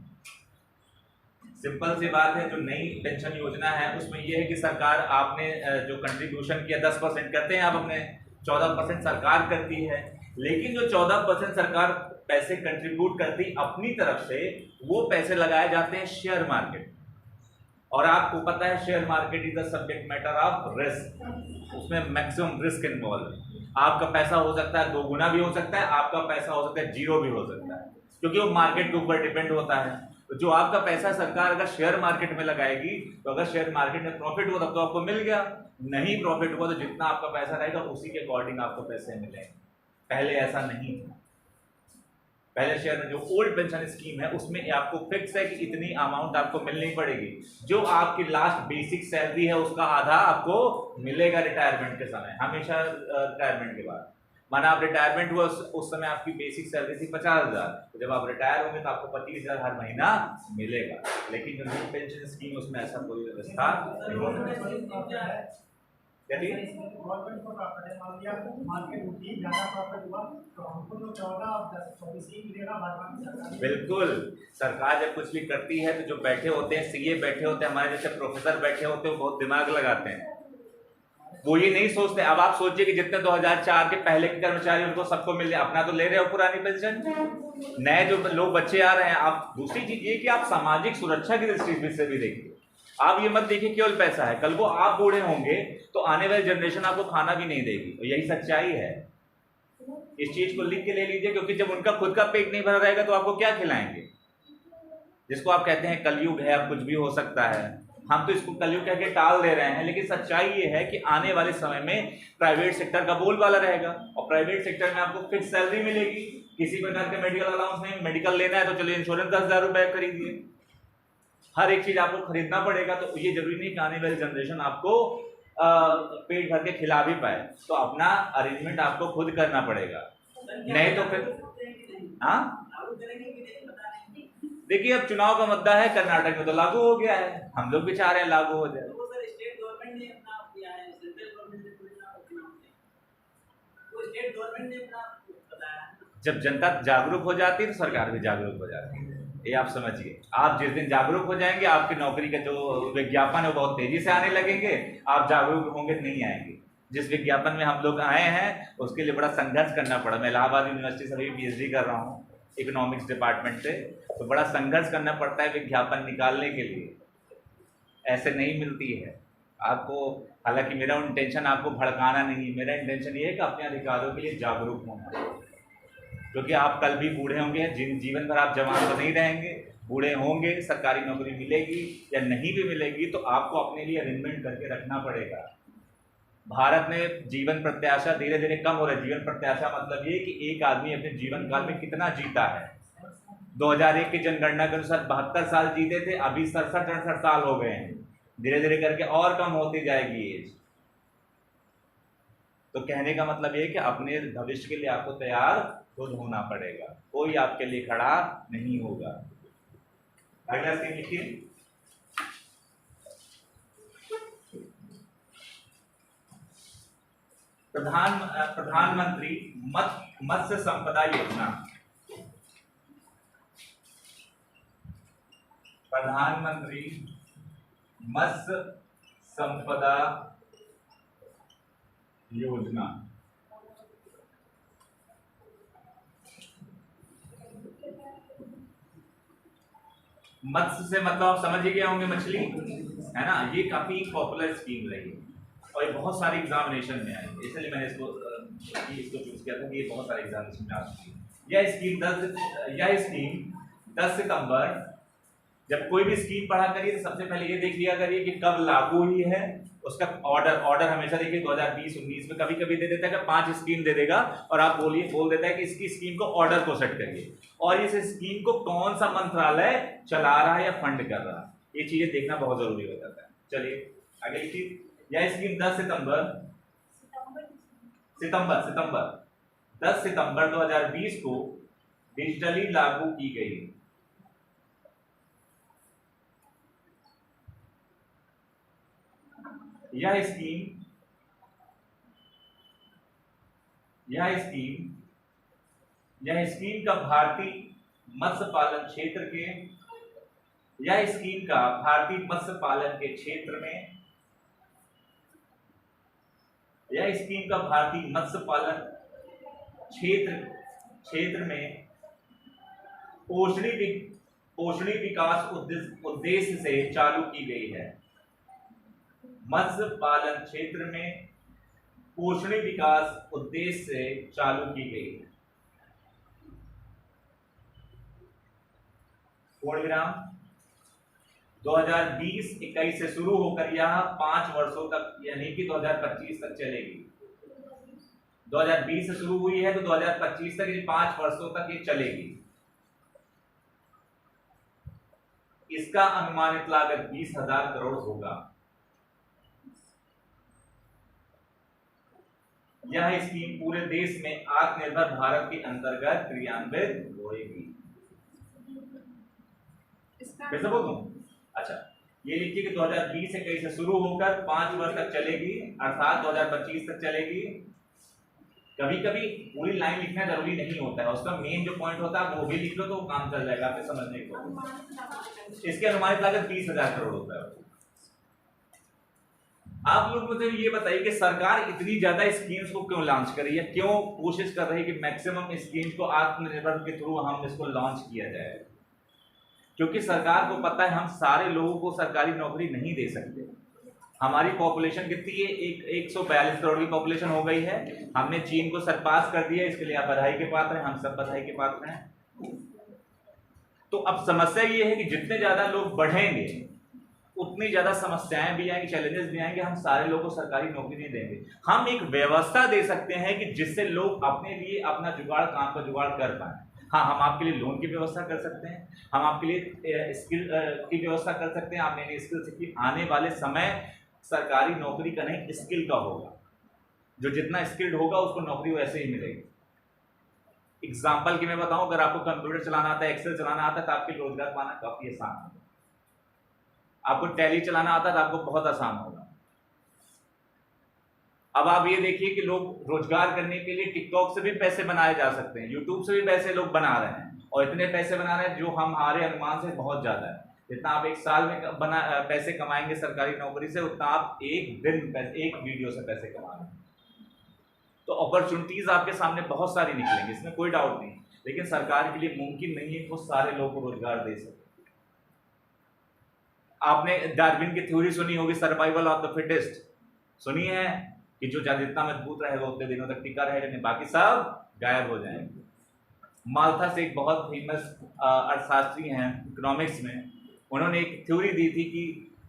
सिंपल सी बात है, जो नई पेंशन योजना है उसमें यह है कि सरकार, आपने जो कंट्रीब्यूशन किया 10% करते हैं, आप अपने 14% सरकार करती है, लेकिन जो 14% सरकार पैसे कंट्रीब्यूट करती अपनी तरफ से, वो पैसे लगाए जाते हैं शेयर मार्केट। और आपको पता है share market is the subject matter of risk, उसमें मैक्सिमम रिस्क इन्वॉल्व। आपका पैसा हो सकता है 2 गुना भी हो सकता है, आपका पैसा हो सकता है 0 भी हो सकता है, क्योंकि वो मार्केट के ऊपर डिपेंड होता है। तो जो आपका पैसा सरकार अगर शेयर मार्केट में लगाएगी, तो अगर शेयर मार्केट में प्रॉफिट हुआ तब तो आपको मिल गया, नहीं प्रॉफिट हुआ तो जितना आपका पैसा रहेगा उसी के अकॉर्डिंग आपको पैसे मिलेंगे। पहले ऐसा नहीं था। पहले शेयर में जो ओल्ड पेंशन स्कीम है उसमें आपको फिक्स है कि इतनी अमाउंट आपको मिलनी पड़ेगी, जो आपकी लास्ट बेसिक सैलरी है उसका आधा आपको मिलेगा रिटायरमेंट के समय, हमेशा रिटायरमेंट के बाद। माना आप रिटायरमेंट हुआ उस समय आपकी बेसिक सैलरी थी 50,000, तो जब आप रिटायर होंगे तो आपको 25,000 हर महीना मिलेगा। लेकिन जो न्यू पेंशन स्कीम उसमें ऐसा कोई व्यवस्था नहीं है। बिल्कुल, सरकार जब कुछ भी करती है तो जो बैठे होते हैं सीए बैठे होते हैं, हमारे जैसे प्रोफेसर बैठे होते हैं, वो बहुत दिमाग लगाते हैं, वो ये नहीं सोचते। अब आप सोचिए कि जितने 2004 के पहले के कर्मचारी उनको सबको मिल जाए, अपना तो ले रहे हो पुरानी पेंशन, नए जो लोग बच्चे आ रहे हैं। आप दूसरी चीज ये कि आप सामाजिक सुरक्षा की दृष्टि से भी देखिए। आप ये मत देखिए केवल पैसा है, कल को आप बूढ़े होंगे तो आने वाली जनरेशन आपको खाना भी नहीं देगी, और यही सच्चाई है। इस चीज को लिख के ले लीजिए, क्योंकि जब उनका खुद का पेट नहीं भरा रहेगा तो आपको क्या खिलाएंगे। जिसको आप कहते हैं कलयुग है, अब कुछ भी हो सकता है, हम तो इसको कलयुग कह के टाल दे रहे हैं, लेकिन सच्चाई ये है कि आने वाले समय में प्राइवेट सेक्टर का बोलबाला रहेगा, और प्राइवेट सेक्टर में आपको फिक्स सैलरी मिलेगी, किसी प्रकार के मेडिकल अलाउंस नहीं। मेडिकल लेना है तो चलिए इंश्योरेंस 10,000 रुपए खरीदिए, हर एक चीज आपको खरीदना पड़ेगा। तो ये जरूरी नहीं कि आने वाली जनरेशन आपको पेट भर के खिला भी पाए, तो अपना अरेंजमेंट आपको खुद करना पड़ेगा, नहीं तो फिर हाँ। देखिए अब चुनाव का मुद्दा है, कर्नाटक में तो लागू हो गया है, हम लोग भी चाह रहे हैं लागू हो जाए।
स्टेट गवर्नमेंट ने अपना किया है, सेंट्रल गवर्नमेंट ने वो स्टेट गवर्नमेंट ने अपना बताया। जब
जनता जागरूक हो जाती है तो सरकार भी जागरूक हो जाती है, ये आप समझिए। आप जिस दिन जागरूक हो जाएंगे, आपकी नौकरी का जो विज्ञापन है वो बहुत तेजी से आने लगेंगे, आप जागरूक होंगे नहीं आएंगे। जिस विज्ञापन में हम लोग आए हैं उसके लिए बड़ा संघर्ष करना पड़ा। मैं इलाहाबाद यूनिवर्सिटी से अभी PhD कर रहा हूँ इकोनॉमिक्स डिपार्टमेंट से, तो बड़ा संघर्ष करना पड़ता है विज्ञापन निकालने के लिए, ऐसे नहीं मिलती है आपको। हालांकि मेरा इंटेंशन आपको भड़काना नहीं है, मेरा इंटेंशन ये है कि अपने अधिकारों के लिए जागरूक होना, क्योंकि आप कल भी बूढ़े होंगे, जीवन भर आप जवान तो नहीं रहेंगे, बूढ़े होंगे, सरकारी नौकरी मिलेगी या नहीं भी मिलेगी तो आपको अपने लिए अरेंजमेंट करके रखना पड़ेगा। भारत में जीवन प्रत्याशा धीरे धीरे कम हो रहा है। जीवन प्रत्याशा मतलब ये कि एक आदमी अपने जीवन काल में कितना जीता है। 2001 की जनगणना के अनुसार 72 साल जीते थे, अभी 67-68 साल हो गए हैं, धीरे धीरे करके और कम होती जाएगी एज। तो कहने का मतलब ये कि अपने भविष्य के लिए आपको तैयार खुद होना पड़ेगा, कोई आपके लिए खड़ा नहीं होगा। अगला स्कीम लिखिए, प्रधानमंत्री मत्स्य संपदा योजना। प्रधानमंत्री मत्स्य संपदा योजना। मत्स्य से मतलब आप समझ ही गए होंगे मछली, है ना। ये काफी पॉपुलर स्कीम रही और ये बहुत सारे एग्जामिनेशन में आई, इसलिए मैंने इसको चूज किया था कि ये बहुत सारे एग्जामिनेशन में आ चुकी है। यह स्कीम 10 सितंबर, जब कोई भी स्कीम पढ़ा करिए तो सबसे पहले ये देख लिया करिए कि कब लागू हुई है, उसका ऑर्डर हमेशा देखिए 2020-19 में कभी कभी दे देता है कि 5 स्कीम दे देगा और आप बोल देता है कि इसकी स्कीम को ऑर्डर को सेट करिए, और इस स्कीम को कौन सा मंत्रालय चला रहा है या फंड कर रहा है, ये चीजें देखना बहुत जरूरी हो जाता है। चलिए अगली चीज, यह स्कीम 10 सितंबर 2020 को डिजिटली लागू की गई। यह स्कीम का भारतीय मत्स्य पालन क्षेत्र के क्षेत्र में पोषणी विकास उद्देश्य से चालू की गई है। मत्स्य पालन क्षेत्र में पोषणी विकास उद्देश्य से चालू की गई है। पूर्ण विराम। 2020-21 से शुरू होकर यह 5 वर्षों तक यानी कि 2025 तक चलेगी। 2020 से शुरू हुई है तो 2025 तक, ये 5 वर्षों तक ये चलेगी। इसका अनुमानित लागत 20,000 करोड़ होगा। यह स्कीम पूरे देश में आत्मनिर्भर भारत के अंतर्गत क्रियान्वित होगी। कैसे बोलूं? अच्छा, ये लिखिए कि 2020-21 से शुरू होकर 5 वर्ष तक चलेगी, अर्थात 2025 तक चलेगी। कभी कभी पूरी लाइन लिखना जरूरी नहीं होता है, उसका मेन जो पॉइंट होता है वो भी लिख लो तो काम चल जाएगा आपके समझने को। इसके अनुमानित लागत 20,000 करोड़ रुपए। आप लोग मुझे ये बताइए कि सरकार इतनी ज्यादा स्कीम्स को क्यों लॉन्च कर रही है, क्यों कोशिश कर रही है कि मैक्सिमम स्कीम्स को आत्मनिर्भर के थ्रू हम इसको लॉन्च किया जाए? क्योंकि सरकार को पता है हम सारे लोगों को सरकारी नौकरी नहीं दे सकते। हमारी पॉपुलेशन कितनी है? 142 करोड़ की पॉपुलेशन हो गई है। हमने चीन को सरपास कर दिया, इसके लिए आप बधाई के पात्र हैं, हम सब बधाई के पात्र हैं। तो अब समस्या ये है कि जितने ज्यादा लोग बढ़ेंगे उतनी ज्यादा समस्याएं भी आएंगी, चैलेंजेस भी आएंगे। हम सारे लोगों को सरकारी नौकरी नहीं देंगे। हम एक व्यवस्था दे सकते हैं कि जिससे लोग अपने लिए अपना जुगाड़, काम का जुगाड़ कर पाए। हाँ, हम आपके लिए लोन की व्यवस्था कर सकते हैं, हम आपके लिए स्किल की व्यवस्था कर सकते हैं। आपने नई स्किल सीखी, आने वाले समय सरकारी नौकरी का नहीं स्किल का होगा। जो जितना स्किल्ड होगा उसको नौकरी वैसे ही मिलेगी। एग्जाम्पल की मैं बताऊं, अगर आपको कंप्यूटर चलाना आता है, एक्सेल चलाना आता है, तो आपके रोजगार पाना काफी आसान होगा। आपको टैली चलाना आता है तो आपको बहुत आसान होगा। अब आप ये देखिए कि लोग रोजगार करने के लिए टिकटॉक से भी पैसे बनाए जा सकते हैं, यूट्यूब से भी पैसे लोग बना रहे हैं, और इतने पैसे बना रहे हैं जो हमारे अनुमान से बहुत ज्यादा है। जितना आप एक साल में पैसे कमाएंगे सरकारी नौकरी से, उतना आप एक दिन एक वीडियो से पैसे कमा रहे हैं। तो अपॉर्चुनिटीज आपके सामने बहुत सारी निकलेंगी, इसमें कोई डाउट नहीं। लेकिन सरकार के लिए मुमकिन नहीं है कि वो सारे लोगों को रोजगार दे सके। आपने डार्विन की थ्योरी सुनी होगी, सर्वाइवल ऑफ द फिटेस्ट, सुनी है कि जो जितना मजबूत रहेगा उतने दिनों तक टिका रहेगा, बाकी सब गायब हो जाएंगे। माल्था से एक बहुत फेमस अर्थशास्त्री हैं इकोनॉमिक्स में, उन्होंने एक थ्योरी दी थी कि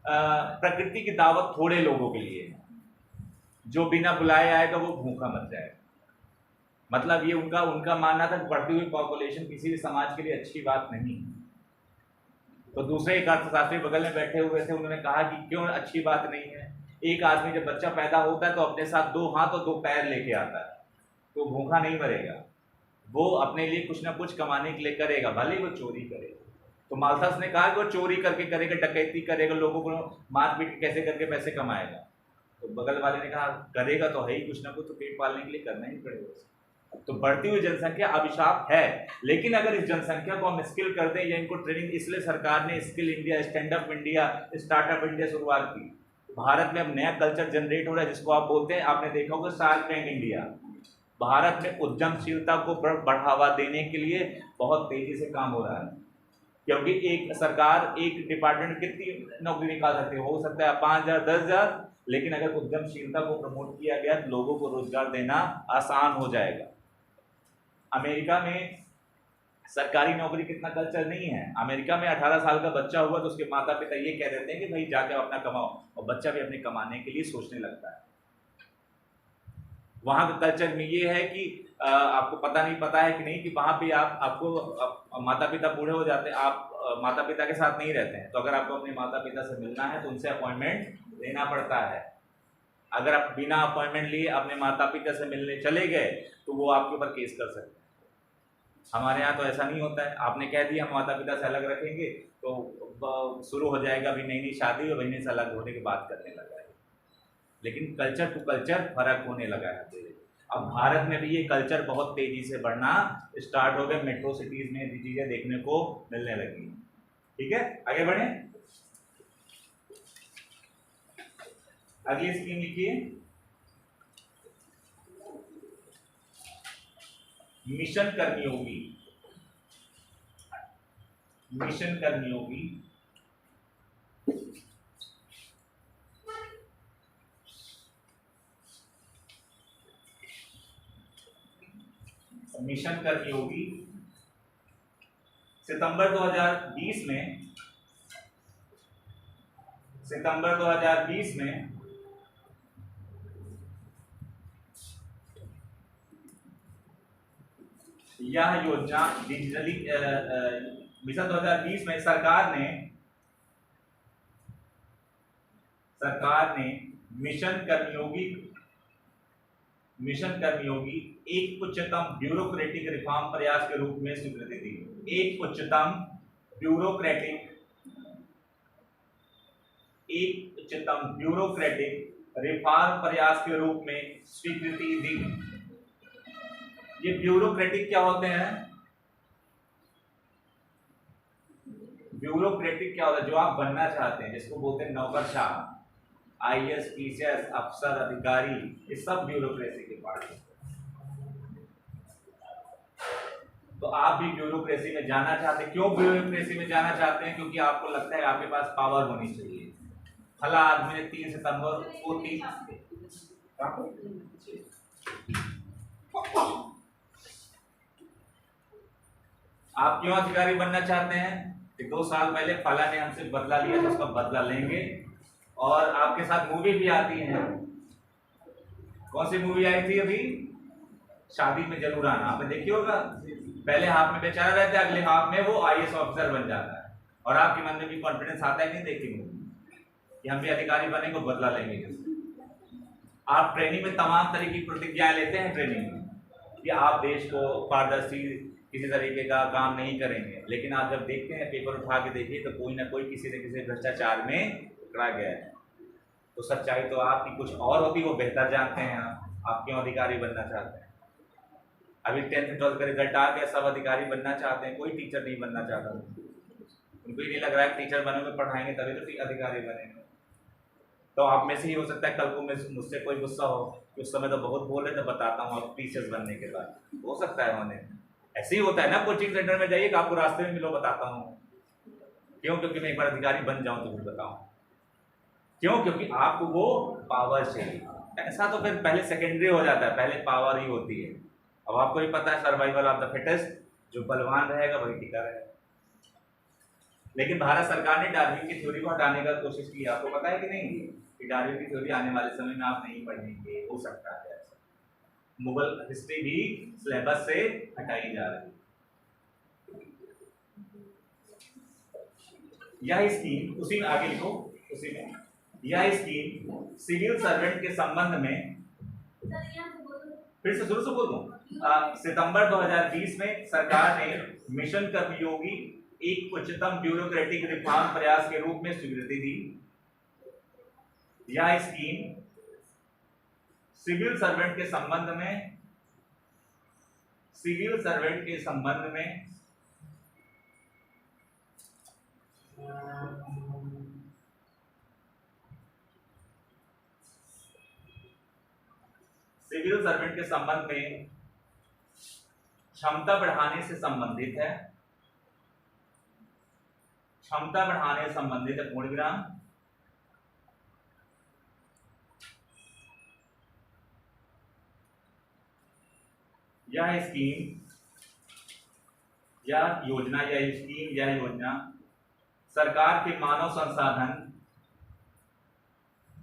प्रकृति की दावत थोड़े लोगों के लिए है, जो बिना बुलाए आएगा वो भूखा मर जाएगा। मतलब ये उनका मानना था कि बढ़ती हुई पॉपुलेशन किसी भी समाज के लिए अच्छी बात नहीं है। तो दूसरे एक अर्थशास्त्री बगल में बैठे हुए थे, उन्होंने कहा कि क्यों अच्छी बात नहीं है? एक आदमी जब बच्चा पैदा होता है तो अपने साथ 2 हाथ और 2 पैर लेके आता है, तो भूखा नहीं मरेगा, वो अपने लिए कुछ ना कुछ कमाने के लिए करेगा, भले वो चोरी करेगा। तो माल्थस ने कहा कि वो चोरी करके करेगा, डकैती करेगा, लोगों को मारपीट कैसे करके पैसे कमाएगा। तो बगल वाले ने कहा करेगा तो है ही कुछ ना कुछ, तो पेट पालने के लिए करना ही पड़ेगा। तो बढ़ती हुई जनसंख्या अभिशाप है, लेकिन अगर इस जनसंख्या को हम स्किल कर दें या इनको ट्रेनिंग, इसलिए सरकार ने skill India, stand up India, startup India शुरुआत की। भारत में अब नया कल्चर जनरेट हो रहा है जिसको आप बोलते हैं, आपने देखा होगा शार्क टैंक इंडिया। भारत में उद्यमशीलता को बढ़ावा देने के लिए बहुत तेजी से काम हो रहा है, क्योंकि एक सरकार एक डिपार्टमेंट कितनी नौकरी निकाल सकती है? हो सकता है 5,000 10,000, लेकिन अगर उद्यमशीलता को प्रमोट किया गया तो लोगों को रोजगार देना आसान हो जाएगा। अमेरिका में सरकारी नौकरी कितना कल्चर नहीं है। अमेरिका में 18 साल का बच्चा हुआ तो उसके माता पिता ये कह देते हैं कि भाई जाके अपना कमाओ, और बच्चा भी अपने कमाने के लिए सोचने लगता है। वहां का कल्चर में ये है कि आपको पता है कि नहीं कि वहां पे आपको माता पिता बूढ़े हो जाते हैं, आप माता पिता के साथ नहीं रहते हैं, तो अगर आपको अपने माता पिता से मिलना है तो उनसे अपॉइंटमेंट लेना पड़ता है। अगर आप बिना अपॉइंटमेंट लिए अपने माता पिता से मिलने चले गए तो वो आपके ऊपर केस कर सकते हैं। हमारे यहाँ तो ऐसा नहीं होता है, आपने कह दिया हम माता पिता से अलग रखेंगे तो शुरू हो जाएगा अभी नई शादी और महीने से अलग होने की बात करने लगा है। लेकिन कल्चर टू कल्चर फर्क होने लगा है। अब भारत में भी ये कल्चर बहुत तेजी से बढ़ना स्टार्ट हो गया, मेट्रो सिटीज में ये चीजें देखने को मिलने लगी। ठीक है, आगे बढ़े। अगली स्कीम लिखिए, मिशन कर्मयोगी। मिशन कर्मयोगी मिशन कर्मयोगी सितंबर 2020 में यह योजना डिजिटली मिशन 2020 में सरकार ने मिशन कर्मयोगी एक उच्चतम ब्यूरोक्रेटिक रिफॉर्म प्रयास के रूप में स्वीकृति दी। एक उच्चतम ब्यूरोक्रेटिक रिफॉर्म प्रयास के रूप में स्वीकृति दी। ये ब्यूरोक्रेटिक क्या होते हैं? ब्यूरोक्रेटिक क्या होता है? जो आप बनना चाहते हैं, जिसको बोलते हैं नौकरशाह। IAS, PCS, अफसर, अधिकारी, ये सब ब्यूरोक्रेसी के पार्ट हैं। तो आप भी ब्यूरोक्रेसी में जाना चाहते हैं। क्यों ब्यूरोक्रेसी में जाना चाहते हैं? क्योंकि आपको लगता है आपके पास पावर होनी चाहिए। फला आदमी ने 3 सितंबर को 3 आप क्यों अधिकारी बनना चाहते हैं? कि 2 साल पहले फला ने हमसे बदला लिया तो उसका बदला लेंगे। और आपके साथ मूवी भी आती है। कौन सी मूवी आई थी अभी? शादी में जरूर आना, आपने देखी होगा। पहले हाफ में बेचारा रहता है, अगले हाफ में वो IAS ऑफिसर बन जाता है। और आपके मन में भी कॉन्फिडेंस आता है नहीं देखी मूवी कि हम भी अधिकारी बनेंगे, बदला लेंगे। आप ट्रेनिंग में तमाम तरह की प्रतिज्ञाएं लेते हैं ट्रेनिंग में कि आप देश को पारदर्शी किसी तरीके का काम नहीं करेंगे, लेकिन आप जब देखते हैं पेपर उठा के देखिए तो कोई ना कोई किसी न किसी भ्रष्टाचार में पकड़ा गया है। तो सच्चाई तो आपकी कुछ और होती, वो बेहतर जानते हैं। आप क्यों अधिकारी बनना चाहते हैं? अभी 10th 12th का रिजल्ट आ गया, सब अधिकारी बनना चाहते हैं, कोई टीचर नहीं बनना चाहता। उनको ही नहीं लग रहा है टीचर बनोगे पढ़ाएंगे तभी तो अधिकारी बनेंगे। तो आप में से ही हो सकता है कल को मुझसे कोई गुस्सा हो कि उस समय तो बहुत बोल रहे थे, बताता हूँ आप टीचर्स बनने के बाद हो सकता है होने। ऐसे ही होता है ना, कोचिंग सेंटर में जाइए, आपको रास्ते में मिलो, बताता हूँ। क्यों? क्योंकि मैं एक बार अधिकारी बन जाऊँ तो फिर बताऊँ। क्यों? क्योंकि आपको वो पावर चाहिए। ऐसा तो फिर पहले सेकेंडरी हो जाता है, पहले पावर ही होती है। अब आपको ही पता है सर्वाइवल ऑफ द फिटेस्ट, जो बलवान रहेगा वही टिका रहेगा। लेकिन भारत सरकार ने डार्विन की थ्योरी को हटाने का कोशिश की। आपको पता है कि नहीं कि डार्विन की थ्योरी आने वाले समय में आप नहीं पढ़ेंगे, हो सकता है ऐसा। मुगल हिस्ट्री भी सिलेबस से हटाई जा रही है। यह स्कीम उसी में आगे लिखो, उसी में यह स्कीम सिविल सर्वेंट के संबंध में, फिर से शुरू से बोल दूं, सितंबर 2020 में सरकार ने मिशन कर्मयोगी एक उच्चतम ब्यूरोक्रेटिक रिफॉर्म प्रयास के रूप में स्वीकृति दी। यह स्कीम सिविल सर्वेंट के संबंध में क्षमता बढ़ाने से संबंधित है। क्षमता बढ़ाने से संबंधित है, पूर्णविराम। यह स्कीम या योजना, यह स्कीम या योजना सरकार के मानव संसाधन,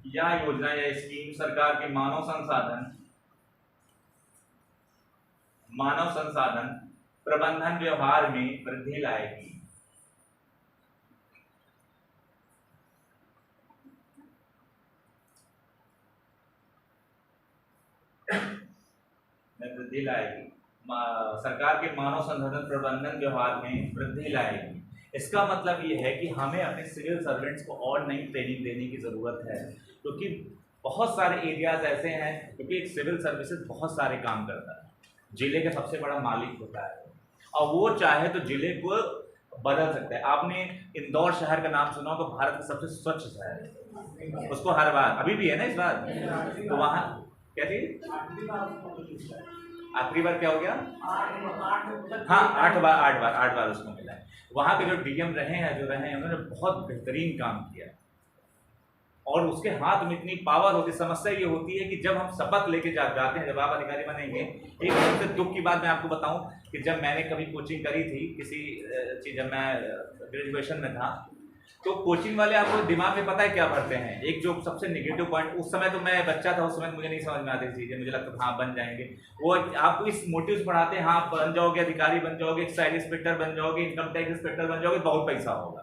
यह योजना या स्कीम सरकार के मानव संसाधन प्रबंधन व्यवहार में वृद्धि लाएगी। सरकार के मानव संसाधन प्रबंधन व्यवहार में वृद्धि लाएगी। इसका मतलब ये है कि हमें अपने सिविल सर्वेंट्स को और नई ट्रेनिंग देने की ज़रूरत है, क्योंकि बहुत सारे एरियाज ऐसे हैं, क्योंकि एक सिविल सर्विसेज बहुत सारे काम करता है। जिले का सबसे बड़ा मालिक होता है और वो चाहे तो जिले को बदल सकता है। आपने इंदौर शहर का नाम सुना हो तो भारत का सबसे स्वच्छ शहर है, उसको हर बार, अभी भी है ना इस बार, तो वहाँ क्या चीज आखिरी बार क्या हो गया? हाँ, 8 बार उसको मिला है। वहाँ के जो DM रहे हैं उन्होंने बहुत बेहतरीन काम किया और उसके हाथ में इतनी पावर होती। समस्या ये होती है कि जब हम शपथ लेके जाते हैं, जब आप अधिकारी बनेंगे, एक सबसे दुख की बात मैं आपको बताऊं कि जब मैंने कभी कोचिंग करी थी किसी चीज़, जब मैं ग्रेजुएशन में था, तो कोचिंग वाले आपको दिमाग में पता है क्या भरते हैं, एक जो सबसे नेगेटिव पॉइंट, उस समय तो मैं बच्चा था, उस समय मुझे नहीं समझ में आती चीज़ें, मुझे लगता था हाँ बन जाएंगे। वो आपको इस मोटिव से पढ़ाते हैं, हाँ बन जाओगे, अधिकारी बन जाओगे, एक्साइज इंस्पेक्टर बन जाओगे, इनकम टैक्स इंस्पेक्टर बन जाओगे, बहुत पैसा होगा।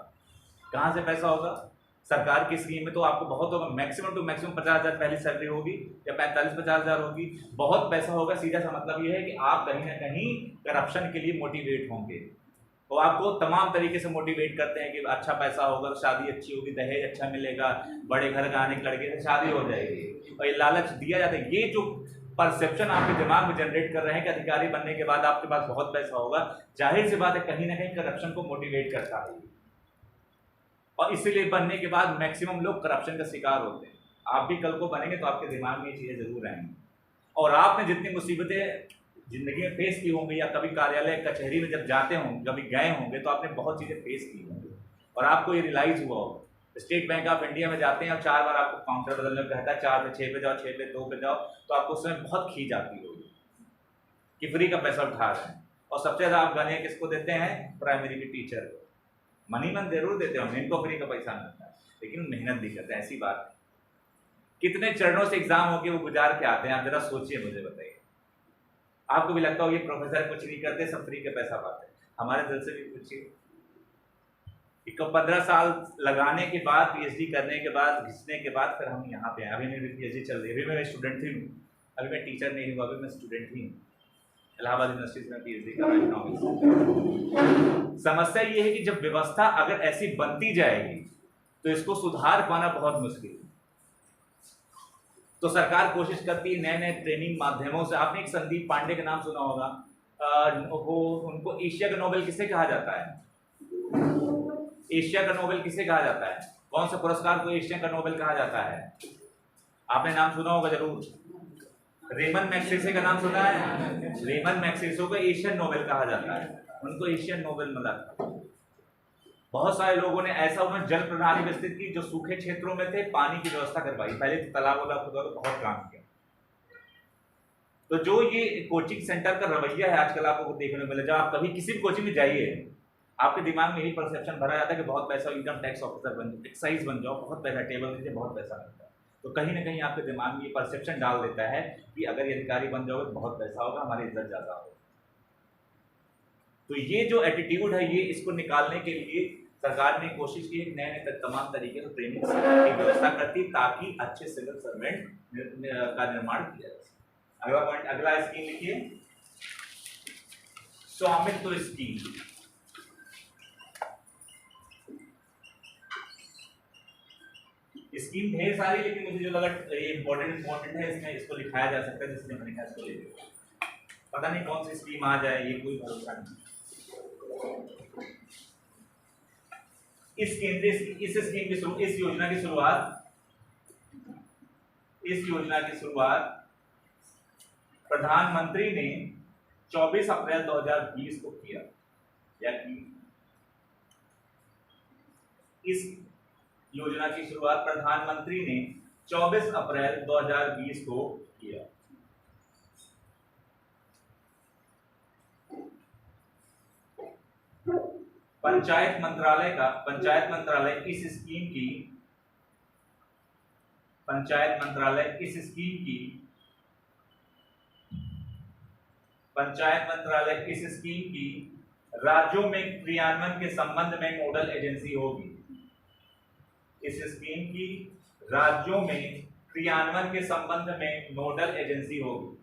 कहाँ से पैसा होगा? सरकार की स्कीम में तो आपको बहुत होगा, मैक्सिमम टू मैक्सिमम 50,000 पहली सैलरी होगी या 45-50,000 होगी, बहुत पैसा होगा। सीधा सा मतलब ये है कि आप कहीं ना कहीं करप्शन के लिए मोटिवेट होंगे। तो आपको तमाम तरीके से मोटिवेट करते हैं कि अच्छा पैसा होगा तो शादी अच्छी होगी, दहेज अच्छा मिलेगा, बड़े घर का आने के लड़के से शादी हो जाएगी, और ये लालच दिया जाता है। ये जो परसेप्शन आपके दिमाग में जनरेट कर रहे हैं कि अधिकारी बनने के बाद आपके पास बहुत पैसा होगा, जाहिर सी बात है कहीं ना कहीं करप्शन को मोटिवेट करता है, और इसीलिए बनने के बाद मैक्सिमम लोग करप्शन का शिकार होते हैं। आप भी कल को बनेंगे तो आपके दिमाग में ये चीज़ें जरूर आएंगी। और आपने जितनी मुसीबतें जिंदगी में फेस की होंगी या कभी कार्यालय कचहरी में जब जाते होंगे, कभी गए होंगे, तो आपने बहुत चीज़ें फेस की होंगी और आपको ये रियलाइज हुआ हो। स्टेट बैंक ऑफ इंडिया में जाते हैं और 4 बार आपको काउंटर बदलने को कहता है, 4 से 6 पे जाओ, 6 पे 2 पे जाओ, तो आपको उस समय बहुत खींच आती होगी कि फ्री का पैसा उठा रहे हैं। और सबसे ज़्यादा आप गाने किसको देते हैं? प्राइमरी के टीचर को। मनी मन जरूर देते होंगे, इनको फ्री का पैसा मिलता है, लेकिन मेहनत भी करते हैं। ऐसी बात कितने चरणों से एग्जाम होके वो गुजार के आते हैं, आप जरा सोचिए, मुझे बताइए। आपको भी लगता हो ये प्रोफेसर कुछ नहीं करते, सब फ्री का पैसा पाते हैं? हमारे दिल से भी पूछिए। 15 साल लगाने के बाद, पीएचडी करने के बाद, घिसने के बाद फिर हम यहाँ पे हैं। अभी मेरी पीएचडी चल रही है, अभी मैं स्टूडेंट ही हूँ, अभी मैं टीचर नहीं हुआ, अभी मैं स्टूडेंट ही हूँ। इलाहाबाद यूनिवर्सिटी में पीएचडी कर रहा हूँ। समस्या ये है कि जब व्यवस्था अगर ऐसी बनती जाएगी तो इसको सुधार पाना बहुत मुश्किल है। तो सरकार कोशिश करती है नए नए ट्रेनिंग माध्यमों से। आपने एक संदीप पांडे का नाम सुना होगा, वो उनको एशिया का नोबेल किसे कहा जाता है? एशिया का नोबेल किसे कहा जाता है? कौन सा पुरस्कार को एशिया का नोबेल कहा जाता है? आपने नाम सुना होगा जरूर, रेमन मैग्सेसे का नाम सुना है? रेमन मैग्सेसे को एशियन नोबेल कहा जाता है, उनको एशियन नोबेल मिला। बहुत सारे लोगों ने ऐसा, उन्होंने जल प्रणाली विकसित की, जो सूखे क्षेत्रों में थे पानी की व्यवस्था करवाई, पहले तो तालाब वाला खुदा, तो बहुत काम किया। तो जो ये कोचिंग सेंटर का रवैया है आजकल आपको देखने को मिले, जब आप कभी किसी भी कोचिंग में जाइए, आपके दिमाग में यही परसेप्शन भरा जाता है कि बहुत पैसा, इनकम टैक्स ऑफिसर बन जाओ, एक्साइज बन जाओ, बहुत पैसा, टेबल नीचे बहुत पैसा मिलता है। तो कहीं ना कहीं आपके दिमाग में ये परसेप्शन डाल देता है कि अगर ये अधिकारी बन जाओगे तो बहुत पैसा होगा, हमारी इज्जत ज्यादा होगी। तो ये जो एटीट्यूड है, ये इसको निकालने के लिए सरकार ने कोशिश की, नए नए तमाम तरीके से ट्रेनिंग की व्यवस्था करती, ताकि अच्छे सिविल सर्वेंट का निर्माण किया जा सके। अगला पॉइंट, अगला स्कीम लिखिए, स्वामित्व स्कीम। स्कीम ढेर सारी, लेकिन मुझे जो लगा ये इंपॉर्टेंट है, इसमें इसको लिखाया जा सकता है, जिसमें मैंने कहा इसको ले लिया। पता नहीं कौन सी स्कीम आ जाए, ये कोई भरोसा नहीं। इस योजना की शुरुआत प्रधानमंत्री ने 24 अप्रैल 2020 को किया, या की। इस योजना की शुरुआत प्रधानमंत्री ने 24 अप्रैल 2020 को किया। पंचायत मंत्रालय इस स्कीम की राज्यों में क्रियान्वयन के संबंध में नोडल एजेंसी होगी। इस स्कीम की राज्यों में क्रियान्वयन के संबंध में नोडल एजेंसी होगी।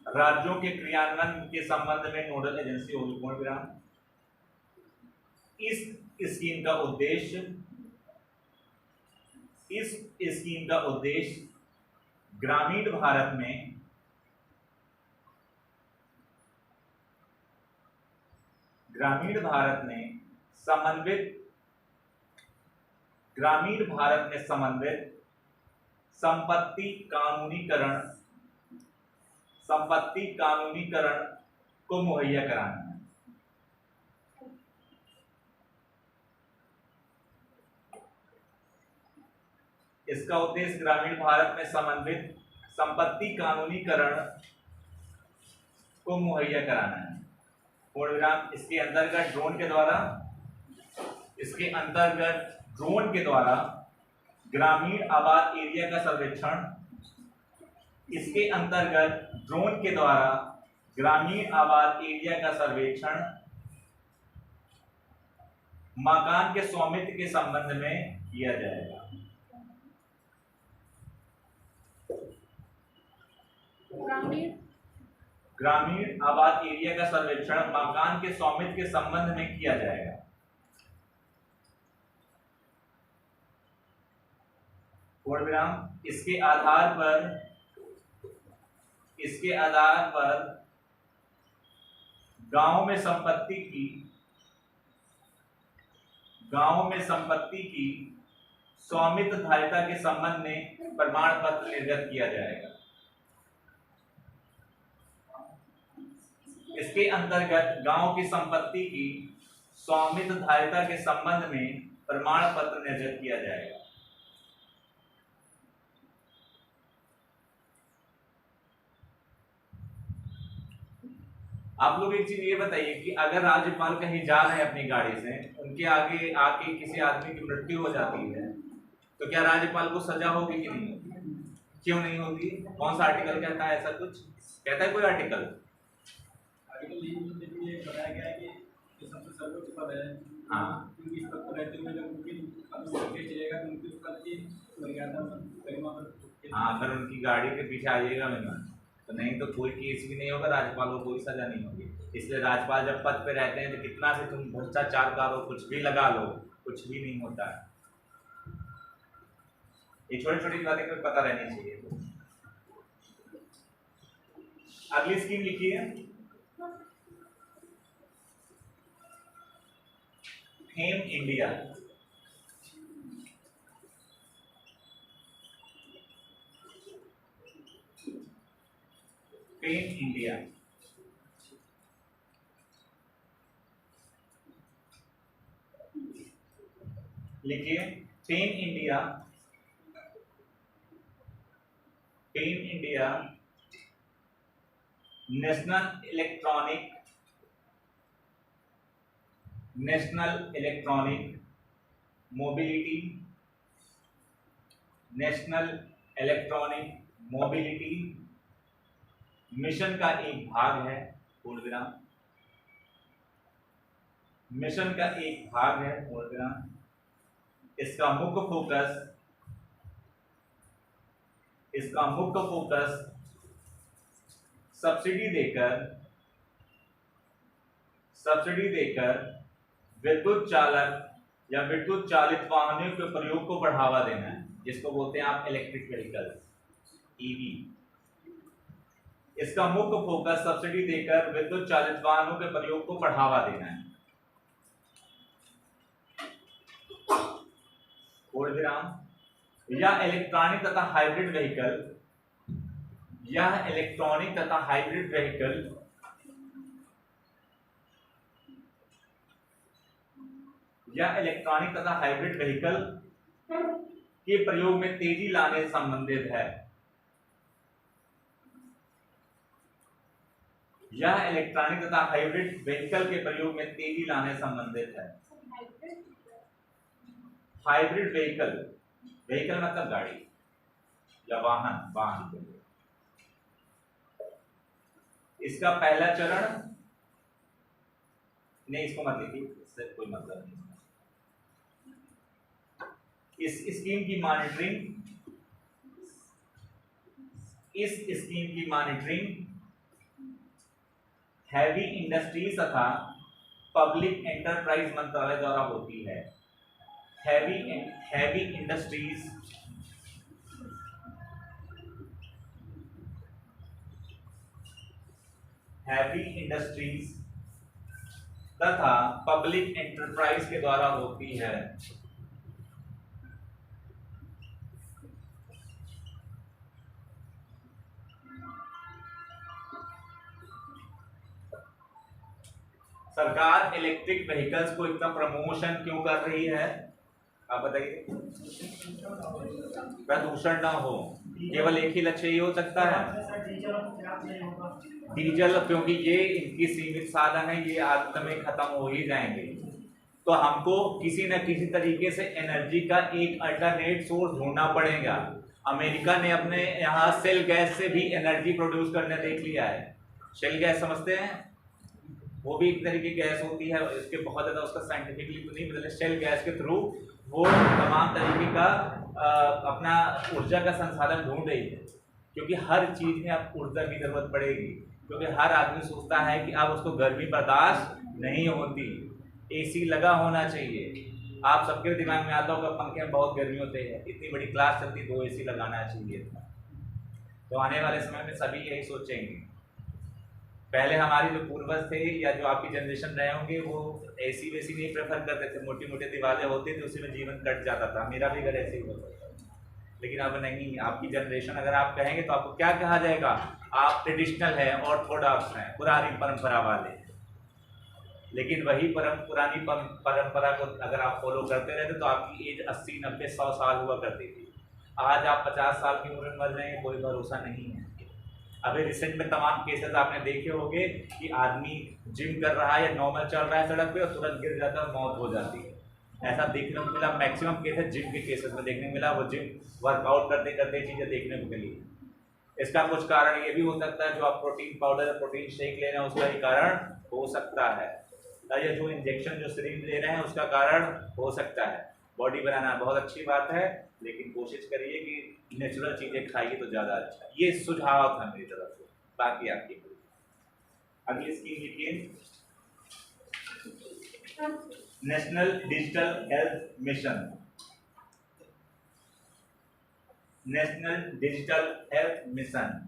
राज्यों के क्रियान्वयन के संबंध में नोडल एजेंसी होगी। पूर्ण विराम। इस स्कीम का उद्देश्य ग्रामीण भारत में समन्वित संपत्ति कानूनीकरण को मुहैया कराना है। इसका उद्देश्य ग्रामीण भारत में समन्वित संपत्ति कानूनीकरण को मुहैया कराना है। पूर्ण विराम। इसके अंतर्गत ड्रोन के द्वारा ग्रामीण आबाद एरिया का सर्वेक्षण, मकान के स्वामित्व के संबंध में किया जाएगा। ग्रामीण आबाद एरिया का सर्वेक्षण मकान के स्वामित्व के संबंध में किया जाएगा। पूर्ण विराम। इसके आधार पर गांव में संपत्ति की स्वामित्व धारिता के संबंध में प्रमाण पत्र निर्गत किया जाएगा। इसके अंतर्गत गांव की संपत्ति की स्वामित्व धारिता के संबंध में प्रमाण पत्र निर्गत किया जाएगा। आप लोग एक चीज ये बताइए कि अगर राज्यपाल कहीं जा रहे हैं अपनी गाड़ी से, उनके आगे आके किसी आदमी की मृत्यु हो जाती है, तो क्या राज्यपाल को सजा होगी कि नहीं होगी? क्यों नहीं होगी? कौन सा आर्टिकल कहता है? ऐसा कुछ कहता है कोई आर्टिकल?
बताया गया है कि जो सबसे सर्वोच्च पद है,
हाँ,
क्योंकि इस पद पर रहते हुए जब उनकी चलेगा तो उनकी उस पद की मर्यादा गरिमा पर।
हाँ, अगर उनकी गाड़ी के पीछे आ जाइएगा मेहमान, तो नहीं तो कोई केस भी नहीं होगा, राज्यपाल को कोई सजा नहीं होगी। इसलिए राज्यपाल जब पद पे रहते हैं तो कितना से तुम भ्रष्टाचार करो, कुछ भी लगा लो, कुछ भी नहीं होता है। ये छोटी छोटी बातें को पता रहनी चाहिए। अगली स्कीम लिखिए, फेम इंडिया। फेम इंडिया लिखिए, fame India national electronic mobility mission का एक भाग है, पूर्ण विराम। मिशन का एक भाग है, पूर्ण विराम। इसका मुख्य फोकस सब्सिडी देकर विद्युत चालक या विद्युत चालित वाहनों के प्रयोग को बढ़ावा देना है, जिसको बोलते हैं आप इलेक्ट्रिक व्हीकल्स, ईवी। इसका मुख्य फोकस सब्सिडी देकर विद्युत चालित वाहनों के प्रयोग को बढ़ावा देना है। पूर्ण विराम। या इलेक्ट्रॉनिक तथा हाइब्रिड व्हीकल के प्रयोग में तेजी लाने से संबंधित है। यह इलेक्ट्रॉनिक तथा हाइब्रिड व्हीकल के प्रयोग में तेजी लाने से संबंधित है। हाइब्रिड व्हीकल मतलब गाड़ी या वाहन के लिए। इसका पहला चरण नहीं, इसको मत लिखिए, इससे कोई मतलब नहीं। इस स्कीम की मॉनिटरिंग हैवी इंडस्ट्रीज तथा पब्लिक एंटरप्राइज मंत्रालय द्वारा होती है। हैवी इंडस्ट्रीज तथा पब्लिक एंटरप्राइज के द्वारा होती है। सरकार इलेक्ट्रिक व्हीकल्स को इतना प्रमोशन क्यों कर रही है, आप बताइए। प्रदूषण ना हो, केवल एक ही लक्ष्य ये हो सकता है, डीजल, क्योंकि ये इनकी सीमित साधन है, ये अंत में खत्म हो ही जाएंगे। तो हमको किसी न किसी तरीके से एनर्जी का एक अल्टरनेट सोर्स ढूंढना पड़ेगा। अमेरिका ने अपने यहाँ शेल गैस से भी एनर्जी प्रोड्यूस करने देख लिया है। शेल गैस समझते हैं? वो भी एक तरीके की गैस होती है, इसके बहुत ज़्यादा उसका साइंटिफिकली तो नहीं बदले। शेल गैस के थ्रू वो तमाम तरीके का अपना ऊर्जा का संसाधन ढूंढ रही है, क्योंकि हर चीज़ में अब ऊर्जा की ज़रूरत पड़ेगी। क्योंकि हर आदमी सोचता है कि अब उसको गर्मी बर्दाश्त नहीं होती, एसी लगा होना चाहिए। आप सबके दिमाग में आता होगा पंखे में बहुत गर्मी होते हैं, इतनी बड़ी क्लास चलती, 2 एसी लगाना चाहिए था। तो आने वाले समय में सभी यही सोचेंगे। पहले हमारे जो पूर्वज थे या जो आपकी जनरेशन रहे होंगे वो एसी वेसी नहीं प्रेफर करते थे, मोटी मोटी दीवारें होती थी, उसी में जीवन कट जाता था। मेरा भी घर ऐसे ही होता था। लेकिन अब नहीं, आपकी जनरेशन अगर आप कहेंगे तो आपको क्या कहा जाएगा? आप ट्रेडिशनल हैं, ऑर्थोडॉक्स हैं, पुरानी परंपरा वाले। लेकिन वही पुरानी परंपरा को अगर आप फॉलो करते रहते तो आपकी एज 80, 90, 100 साल हुआ करती थी। आज आप 50 साल की उम्र में मर जाएंगे, कोई भरोसा नहीं है। अभी रिसेंट में तमाम केसेस आपने देखे होंगे कि आदमी जिम कर रहा है या नॉर्मल चल रहा है सड़क पे और तुरंत गिर जाता है, मौत हो जाती है। ऐसा देखने को मिला, मैक्सिमम केसेस जिम के केसेस में देखने को मिला। वो जिम वर्कआउट करते करते चीज़ें देखने को मिली। इसका कुछ कारण ये भी हो सकता है, जो आप प्रोटीन पाउडर या प्रोटीन शेक ले रहे हैं उसका ही कारण हो सकता है, या जो इंजेक्शन जो सिरिंज ले रहे हैं उसका कारण हो सकता है। बॉडी बनाना बहुत अच्छी बात है, लेकिन कोशिश करिए कि नेचुरल चीज़ें खाइए तो ज़्यादा अच्छा है। ये सुझाव था मेरी तरफ से, बाकी आपकी। अगली स्कीम लिखिए, national digital health mission. National digital health mission,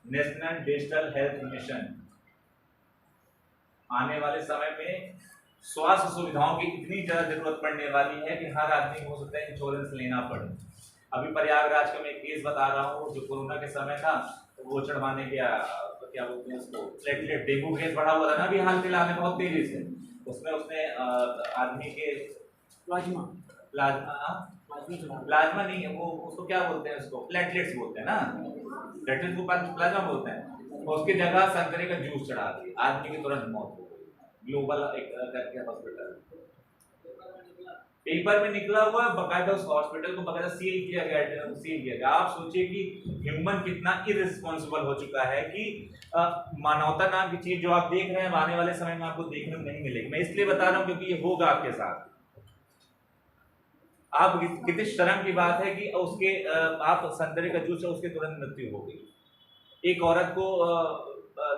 national digital health mission आने वाले समय में स्वास्थ्य सुविधाओं की इतनी ज़्यादा जरूरत पड़ने वाली है कि हर आदमी को हो सकता है इंश्योरेंस लेना पड़े। अभी प्रयागराज का मैं केस बता रहा हूँ, जो कोरोना के समय था, तो वो चढ़वाने गया, तो क्या बोलते हैं उसको, प्लेटलेट, डेंगू केस बढ़ा हुआ था ना अभी हाल फिलहाल में बहुत तेजी से। उसमें उसने आदमी के प्लाज्मा नहीं है वो, उसको क्या बोलते हैं, उसको प्लेटलेट्स बोलते हैं ना, प्लेटलेट्स को प्लाज्मा बोलते हैं। उसकी जगह संतरे का जूस चढ़ा दिया, आदमी की तुरंत मौत हो गई। ग्लोबल एक करके हॉस्पिटल पेपर में निकला हुआ है, बकायदा उस हॉस्पिटल को बकायदा सील किया गया। आप सोचिए कि ह्यूमन कितना इररिस्पॉन्सिबल हो चुका है कि मानवता नाम की चीज जो आप देख रहे हैं आने वाले समय में आपको देखने को नहीं मिलेगी। मैं इसलिए बता रहा हूँ क्योंकि ये होगा आपके साथ। आप कितनी शर्म की बात है कि उसके आप संतरे का जूस है, उसके तुरंत मृत्यु हो गई। एक औरत को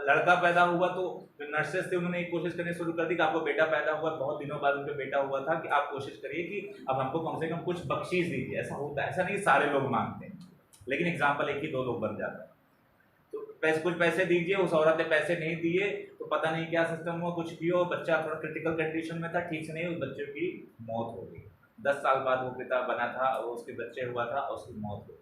लड़का पैदा हुआ तो जो नर्सेस थे उन्होंने एक कोशिश करनी शुरू कर दी कि आपको बेटा पैदा हुआ, बहुत दिनों बाद उनका बेटा हुआ था, कि आप कोशिश करिए कि अब हमको कम से कम कुछ बख्शीश दीजिए। ऐसा होता है, ऐसा नहीं सारे लोग मांगते हैं, लेकिन एग्जाम्पल एक ही 2 लोग बन जाता है। तो कुछ पैसे दीजिए, उस औरत ने पैसे नहीं दिए तो पता नहीं क्या सिस्टम हुआ, कुछ भी हो, बच्चा थोड़ा क्रिटिकल कंडीशन में था, ठीक से नहीं, उस बच्चे की मौत हो गई। 10 साल बाद वो पिता बना था, वो उसके बच्चे हुआ था और उसकी मौत हो गई।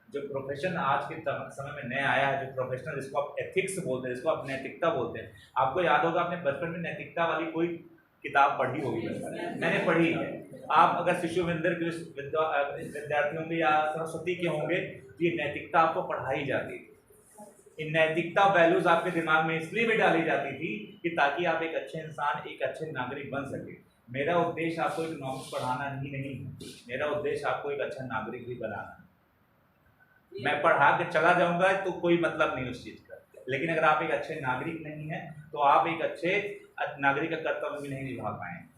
जो प्रोफेशन आज के समय में नया आया है, जो प्रोफेशनल, जिसको आप एथिक्स बोलते हैं, जिसको आप नैतिकता बोलते हैं, आपको याद होगा आपने बचपन में नैतिकता वाली कोई किताब पढ़ी होगी, मैंने पढ़ी है। आप अगर शिशु मंदिर के विद्यार्थी होंगे या सरस्वती के होंगे तो ये नैतिकता आपको पढ़ाई जाती थी। इन नैतिकता वैल्यूज आपके दिमाग में इसलिए भी डाली जाती थी कि ताकि आप एक अच्छे इंसान, एक अच्छे नागरिक बन सके। मेरा उद्देश्य आपको इकोनॉमिक्स पढ़ाना ही नहीं है, मेरा उद्देश्य आपको एक अच्छा नागरिक भी बनाना है। मैं पढ़ा के चला जाऊंगा तो कोई मतलब नहीं उस चीज का, लेकिन अगर आप एक अच्छे नागरिक नहीं हैं तो आप एक अच्छे नागरिक का कर्तव्य भी नहीं निभा पाएंगे।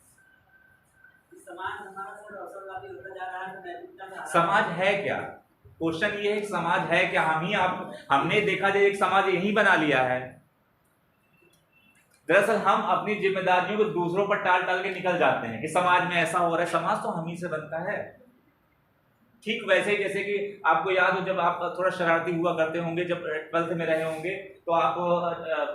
समाज है क्या? क्वेश्चन ये है कि समाज है क्या? हमने देखा जाए एक समाज यही बना लिया है। दरअसल हम अपनी जिम्मेदारियों को दूसरों पर टाल टाल के निकल जाते हैं कि समाज में ऐसा हो रहा है। समाज तो हम ही से बनता है। ठीक वैसे ही जैसे कि आपको याद हो जब आप थोड़ा शरारती हुआ करते होंगे, जब 12th में रहे होंगे तो आप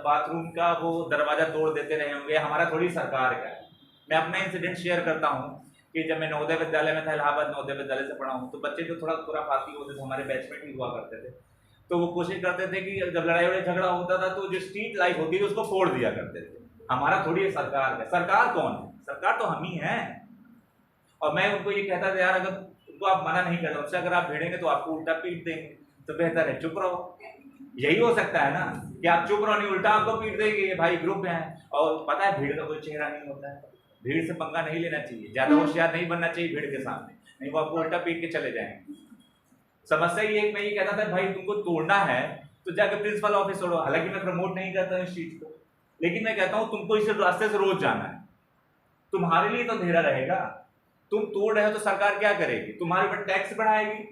बाथरूम का वो दरवाजा तोड़ देते रहे होंगे। हमारा थोड़ी सरकार का है। मैं अपना इंसिडेंट शेयर करता हूँ कि जब मैं नवोदय विद्यालय में था, इलाहाबाद नवोदय विद्यालय से पढ़ा हूँ, तो बच्चे जो थोड़ा खुराफाती होते थे, हमारे बैचमेट ही हुआ करते थे, तो वो कोशिश करते थे कि जब लड़ाई वड़ाई झगड़ा होता था तो जो स्ट्रीट लाइट होती थी उसको फोड़ दिया करते थे। हमारा थोड़ी सरकार है। सरकार कौन है? सरकार तो हम ही हैं। और मैं उनको ये कहता था, यार अगर उनको आप मना नहीं करते, उससे अगर आप भिड़ेंगे तो आपको उल्टा पीट देंगे, तो बेहतर है चुप रहो। यही हो सकता है ना कि आप चुप रहो, नहीं उल्टा आपको पीट देंगे। ये भाई ग्रुप है और पता है भीड़ का कोई चेहरा नहीं होता है। भीड़ से पंगा नहीं लेना चाहिए, ज्यादा होशियार नहीं बनना चाहिए भीड़ के सामने, नहीं वो आपको उल्टा पीट के चले जाएंगे। समस्या ये मैं ये कहता था, भाई तुमको तोड़ना है तो जाकर प्रिंसिपल ऑफिस तोड़ो। हालांकि मैं प्रमोट नहीं करता इस चीज को, लेकिन मैं कहता हूँ तुमको इस रास्ते से रोज जाना है, तुम्हारे लिए तो अंधेरा रहेगा। तुम तोड़ रहे हो तो सरकार क्या करेगी? तुम्हारे ऊपर टैक्स बढ़ाएगी।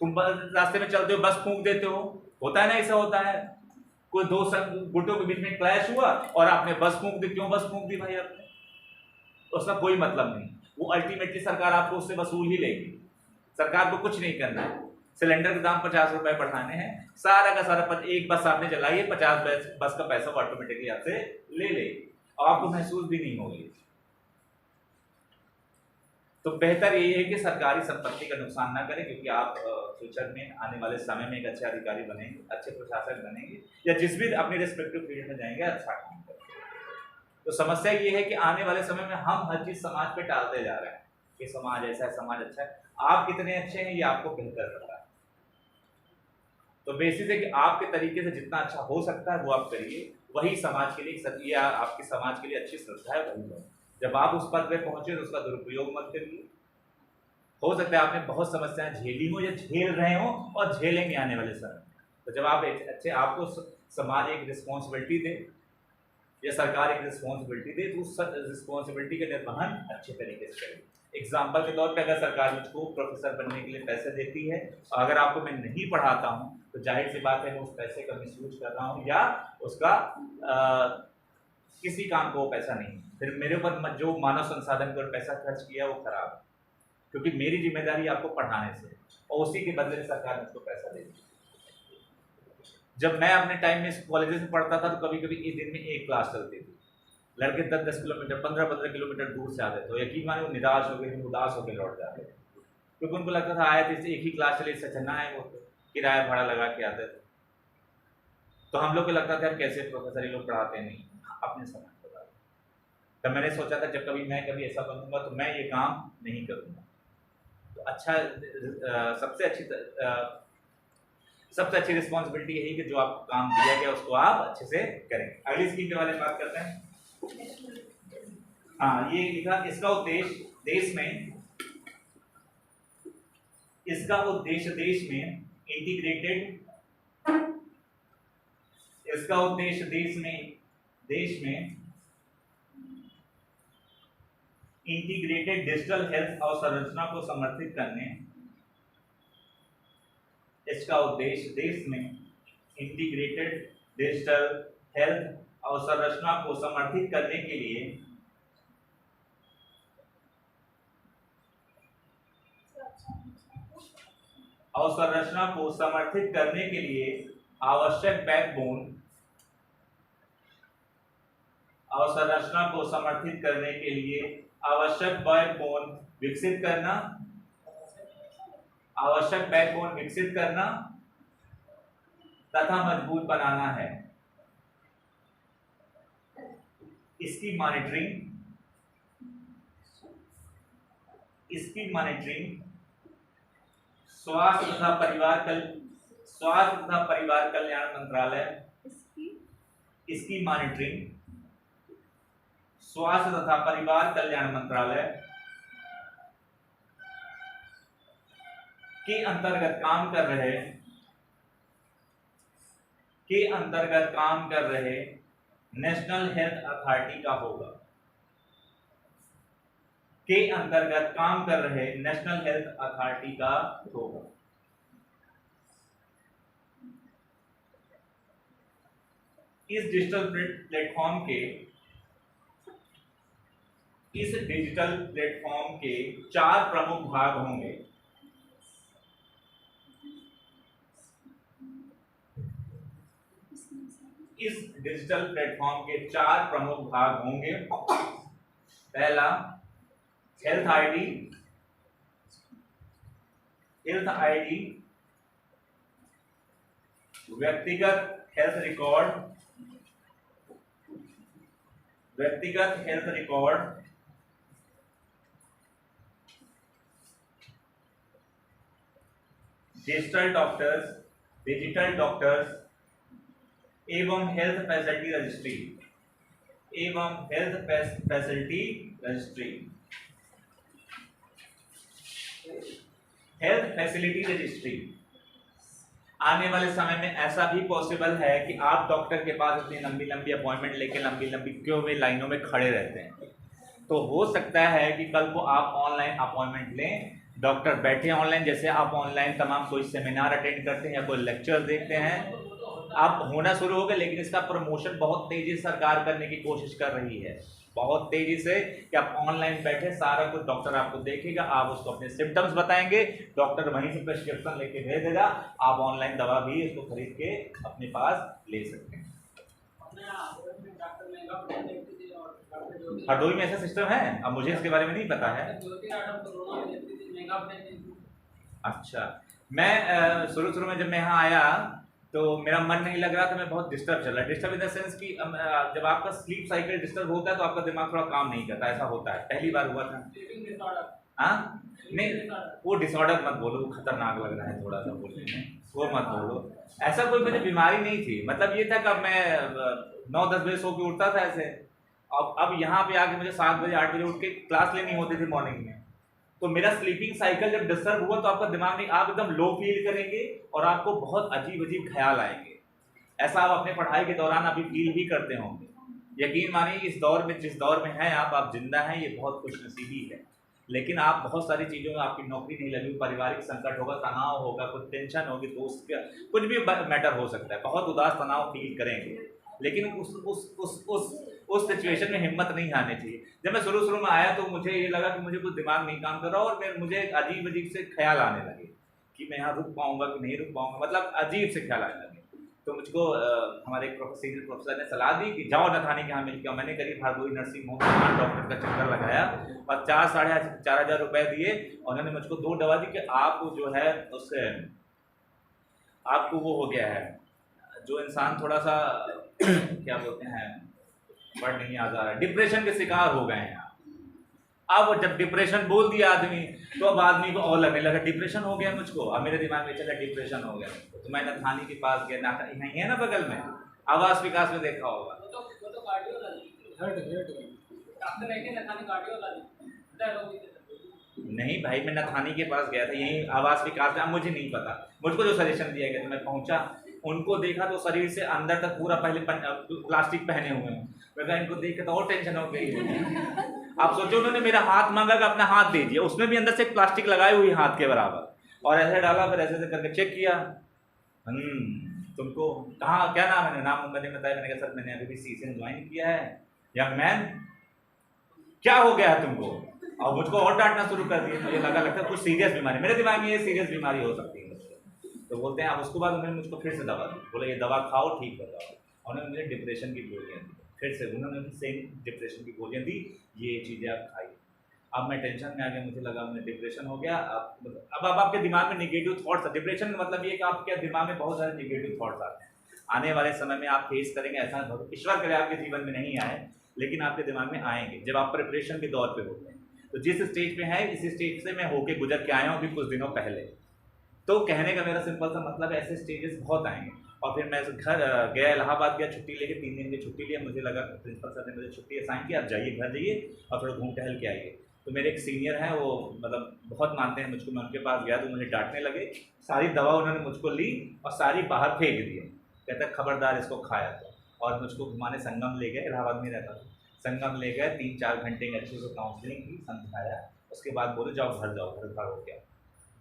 तुम रास्ते में चलते हो बस फूंक देते हो, होता है ना, ऐसा होता है। कोई दो गुटों के बीच में क्लैश हुआ और आपने बस फूंक दी। क्यों बस फूंक दी भाई आपने? उसका कोई मतलब नहीं। वो अल्टीमेटली सरकार आपको उससे वसूल ही लेगी। सरकार को कुछ नहीं करना है। सिलेंडर के दाम 50 रुपए बढ़ाने हैं, सारा का सारा एक बस आपने चलाई है, 50 बस का पैसा ऑटोमेटिकली आपसे ले ले और आपको महसूस भी नहीं होगी। तो बेहतर ये है कि सरकारी संपत्ति का नुकसान ना करें, क्योंकि आप फ्यूचर में आने वाले समय में एक अच्छे अधिकारी बनेंगे, अच्छे प्रशासक बनेंगे, या जिस भी अपने रिस्पेक्टिव फील्ड में जाएंगे अच्छा काम करेंगे। तो समस्या ये है कि आने वाले समय में हम हर चीज समाज पे टालते जा रहे हैं कि समाज ऐसा है, समाज अच्छा है। आप कितने अच्छे हैं ये आपको बेहतर पता है। तो बेसिस है कि आपके तरीके से जितना अच्छा हो सकता है वो आप करिए, वही समाज के लिए या आपकी समाज के लिए अच्छी श्रद्धा है वही है। जब आप उस पद पे पहुंचे तो उसका दुरुपयोग मत करिए। हो सकता है आपने बहुत समस्याएं झेली हो या झेल रहे हो और झेलेंगे आने वाले समय। तो जब आप अच्छे, आपको समाज एक रिस्पॉन्सिबिलिटी दे या सरकार एक रिस्पॉन्सिबिलिटी दे तो उस रिस्पॉन्सिबिलिटी का निर्वहन अच्छे तरीके से करें। एग्जाम्पल के तौर पे अगर सरकार मुझको प्रोफेसर बनने के लिए पैसे देती है और अगर आपको मैं नहीं पढ़ाता हूँ तो जाहिर सी बात है मैं उस पैसे का मिसयूज कर रहा हूँ या उसका किसी काम को वो पैसा नहीं, फिर मेरे ऊपर जो मानव संसाधन पर पैसा खर्च किया वो खराब है, क्योंकि मेरी जिम्मेदारी आपको पढ़ाने से और उसी के बदले में सरकार मुझको पैसा देती है। जब मैं अपने टाइम में कॉलेजेस में पढ़ता था तो कभी कभी एक दिन में एक क्लास चलती थी, लड़के 10-10 किलोमीटर 15-15 किलोमीटर दूर से आते थे, तो यकीन माने वो निराश हो गए, उदास होकर लौट जाते थे, क्योंकि उनको लगता था आए थे एक ही क्लास चले, इससे अच्छा ना है, वो किराया भाड़ा लगा के आते थे। तो हम लोग को लगता था कैसे प्रोफेसर ये लोग पढ़ाते नहीं, अपने समय पर। तो मैंने सोचा था जब कभी मैं ऐसा बनूंगा तो मैं ये काम नहीं करूंगा। तो अच्छा, सबसे अच्छी रिस्पॉन्सिबिलिटी यही कि जो आपको काम दिया गया उसको आप अच्छे से करें। अगली स्कीम के बारे में बात करते हैं। हाँ, ये लिखा, इसका उद्देश्य देश में इंटीग्रेटेड डिजिटल हेल्थ अवसंरचना को समर्थित करने, इसका उद्देश्य देश में इंटीग्रेटेड डिजिटल हेल्थ अवसंरचना को समर्थित करने के लिए आवश्यक बैकबोन विकसित करना तथा मजबूत बनाना है। इसकी मॉनिटरिंग स्वास्थ्य तथा परिवार कल्याण मंत्रालय के अंतर्गत काम कर रहे नेशनल हेल्थ अथॉरिटी का होगा। इस डिजिटल प्लेटफॉर्म के 4 प्रमुख भाग होंगे। पहला, हेल्थ आईडी, व्यक्तिगत हेल्थ रिकॉर्ड, डिजिटल डॉक्टर्स एवं हेल्थ फैसिलिटी रजिस्ट्री। आने वाले समय में ऐसा भी पॉसिबल है कि आप डॉक्टर के पास इतनी लंबी अपॉइंटमेंट लेके लंबी क्यों में लाइनों में खड़े रहते हैं, तो हो सकता है कि कल को आप ऑनलाइन अपॉइंटमेंट लें, डॉक्टर बैठे ऑनलाइन, जैसे आप ऑनलाइन तमाम कोई सेमिनार अटेंड करते हैं या कोई लेक्चर देखते हैं, आप होना शुरू हो गए, लेकिन इसका प्रमोशन बहुत तेजी से सरकार करने की कोशिश कर रही है। बहुत तेजी से कि आप ऑनलाइन बैठे सारा कुछ डॉक्टर आपको देखेगा, आप उसको अपने सिम्टम्स बताएंगे, डॉक्टर वहीं से प्रिस्क्रिप्शन लेके भेज देगा, आप ऑनलाइन दवा भी इसको खरीद के अपने पास ले सकते हैं। हरदोई में ऐसा सिस्टम है? अब मुझे इसके बारे में नहीं पता है। अच्छा, मैं शुरू में जब मैं यहाँ आया तो मेरा मन नहीं लग रहा था, मैं बहुत डिस्टर्ब चल रहा है। डिस्टर्ब इन द सेंस कि जब आपका स्लीप साइकिल डिस्टर्ब होता है तो आपका दिमाग थोड़ा काम नहीं करता, ऐसा होता है। पहली बार हुआ था। हाँ नहीं, वो डिसऑर्डर मत बोलो, वो खतरनाक लग रहा है थोड़ा सा बोलने में, वो मत बोलो। ऐसा कोई मुझे बीमारी नहीं थी, मतलब ये था कि अब मैं 9-10 बजे सो के उठता था ऐसे। अब यहाँ पे आके मुझे 7 बजे 8 बजे उठ के क्लास लेनी होती थी मॉर्निंग में, तो मेरा स्लीपिंग साइकिल जब डिस्टर्ब हुआ तो आपका दिमाग नहीं, आप एकदम लो फील करेंगे और आपको बहुत अजीब अजीब ख्याल आएंगे। ऐसा आप अपने पढ़ाई के दौरान अभी फील भी करते होंगे। यकीन मानिए इस दौर में, जिस दौर में हैं आप जिंदा हैं, ये बहुत खुशनसीबी है। लेकिन आप बहुत सारी चीज़ों में, आपकी नौकरी नहीं लगी, पारिवारिक संकट होगा, तनाव होगा, कुछ टेंशन होगी, दोस्त का कुछ भी मैटर हो सकता है, बहुत उदास तनाव फील करेंगे। लेकिन उस सिचुएशन में हिम्मत नहीं आनी चाहिए। जब मैं शुरू में आया तो मुझे ये लगा कि मुझे कुछ दिमाग नहीं काम कर रहा और मुझे अजीब अजीब से ख्याल आने लगे कि मैं यहाँ रुक पाऊंगा कि नहीं रुक पाऊंगा, मतलब अजीब से ख्याल आने लगे। तो मुझको हमारे एक सीनियर प्रोफेसर ने सलाह दी कि जाओ नथानी के यहाँ मिल के। मैंने करीब हरदोई नर्सिंग होम में डॉक्टर का चक्कर लगाया और 4,500 रुपये दिए। उन्होंने मुझको 2 दवा दी कि आप जो है उससे आपको वो हो गया है, जो इंसान थोड़ा सा क्या बोलते हैं, वर्ड नहीं याद आ रहा है, डिप्रेशन के शिकार हो गए हैं। अब जब डिप्रेशन बोल दिया आदमी तो अब आदमी को और लगने लगा डिप्रेशन हो गया मुझको। अब मेरे दिमाग में चला डिप्रेशन हो गया, तो मैं नथानी के पास गया, यहीं है ना बगल में, आवास विकास में देखा होगा। नहीं भाई, मैं नथानी के पास गया था, यहीं आवास विकास में। मुझे नहीं पता, मुझको जो सजेशन दिया गया था, मैं पहुंचा, उनको देखा तो शरीर से अंदर तक पूरा पहले प्लास्टिक पहने हुए हैं। मैं कहा इनको देख के तो और टेंशन हो गई। आप सोचो, उन्होंने मेरा हाथ मांगा कि अपना हाथ दे दिया, उसमें भी अंदर से प्लास्टिक लगाई हुई हाथ के बराबर, और ऐसे डाला, फिर ऐसे करके चेक किया। तुमको कहाँ, क्या नाम है? नाम मैंने बताया, मैंने कहा सर मैंने अभी भी सीजन ज्वाइन किया है। यंग मैन क्या हो गया है तुमको? और मुझको और डांटना शुरू कर दिया। मुझे लगता है कुछ सीरियस बीमारी, मेरे दिमाग में ये सीरियस बीमारी हो सकती है। तो बोलते हैं, अब उसके बाद उन्होंने मुझको फिर से दवा दी, बोले ये दवा खाओ ठीक हो जाओ। उन्होंने मुझे डिप्रेशन की गोलियाँ दी, फिर से उन्होंने सेम डिप्रेशन की गोलियाँ दी, ये चीज़ें आप खाई। अब मैं टेंशन में आ गया, मुझे लगा मुझे डिप्रेशन हो गया। अब आपके दिमाग में निगेटिव थॉट्स, डिप्रेशन का मतलब ये कि आपके दिमाग में बहुत सारे निगेटिव थॉट्स आते हैं। आने वाले समय में आप फेस करेंगे, ऐसा ईश्वर करे आपके जीवन में नहीं आए, लेकिन आपके दिमाग में आएंगे जब आप प्रिपरेशन के दौर पे होते हैं। तो जिस स्टेज पे है, इस स्टेज से मैं होके गुजर के आया हूँ अभी कुछ दिनों पहले। तो कहने का मेरा सिंपल सा मतलब है, ऐसे स्टेजेस बहुत आएंगे। और फिर मैं घर गया, इलाहाबाद गया, छुट्टी लेके 3 दिन की छुट्टी लिया। मुझे लगा प्रिंसिपल सर ने मुझे छुट्टी असाइन किया, आप जाइए घर जाइए और थोड़ा घूम टहल के आइए। तो मेरे एक सीनियर हैं, वो मतलब बहुत मानते हैं मुझको। मैं उनके पास गया तो मुझे डांटने लगे, सारी दवा उन्होंने मुझको ली और सारी बाहर फेंक दी। कहता खबरदार इसको खाया तो। और मुझको घुमाने संगम ले गए, इलाहाबाद में रहता था, संगम ले गए, 3-4 घंटे की अच्छे से काउंसलिंग की, समझाया। उसके बाद बोले जाओ घर जाओ, घर हो गया।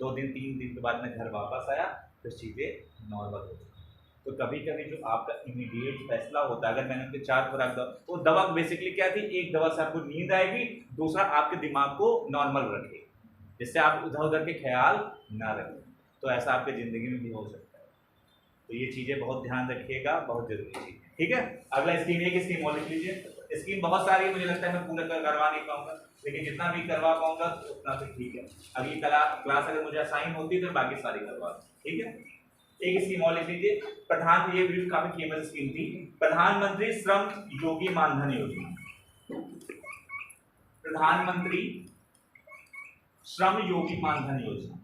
2 दिन 3 दिन के बाद मैं घर वापस आया, तो चीज़ें नॉर्मल हो गई। तो कभी कभी जो आपका इमीडिएट फैसला होता है, अगर मैंने उनके 4 खुराक दवा, वो दवा बेसिकली क्या थी, एक दवा से आपको नींद आएगी, दूसरा आपके दिमाग को नॉर्मल रखे, जिससे आप उधर उधर के ख्याल ना रखें। तो ऐसा आपकी ज़िंदगी में भी हो सकता है। तो ये चीज़ें बहुत ध्यान रखिएगा, बहुत जरूरी चीज़ है, ठीक है। अगला स्कीम, एक स्कीम और लिख लीजिए। स्कीम बहुत सारी है, मुझे लगता है मैं पूरा करवा नहीं पाऊंगा, लेकिन जितना भी करवा पाऊंगा उतना तो ठीक है। अगली क्लास अगर मुझे असाइन होती है तो बाकी सारी करवा, ठीक है। एक स्कीम और लिख लीजिए, ये भी काफी फेमस स्कीम थी, प्रधानमंत्री श्रम योगी मानधन योजना। प्रधानमंत्री श्रम योगी मानधन योजना।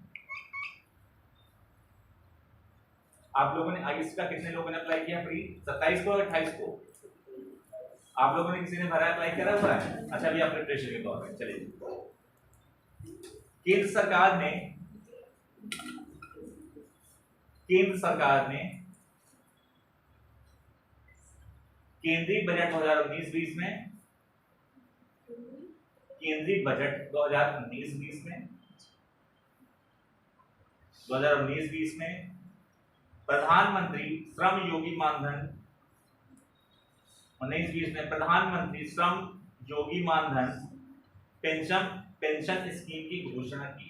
आप लोगों ने इसका कितने लोगों ने अप्लाई किया? फ्री 27 को और 28 को आप लोगों ने किसी ने भरा, अप्लाई करा हुआ है? अच्छा, अभी आप प्रिपरेशन के दौर में चलिए। केंद्र सरकार ने केंद्रीय बजट 2019-20 में, केंद्रीय बजट 2019-20 में 2019-20 में प्रधानमंत्री श्रम योगी मानधन 19-20 में प्रधानमंत्री श्रम योगी मानधन पेंशन स्कीम की घोषणा की।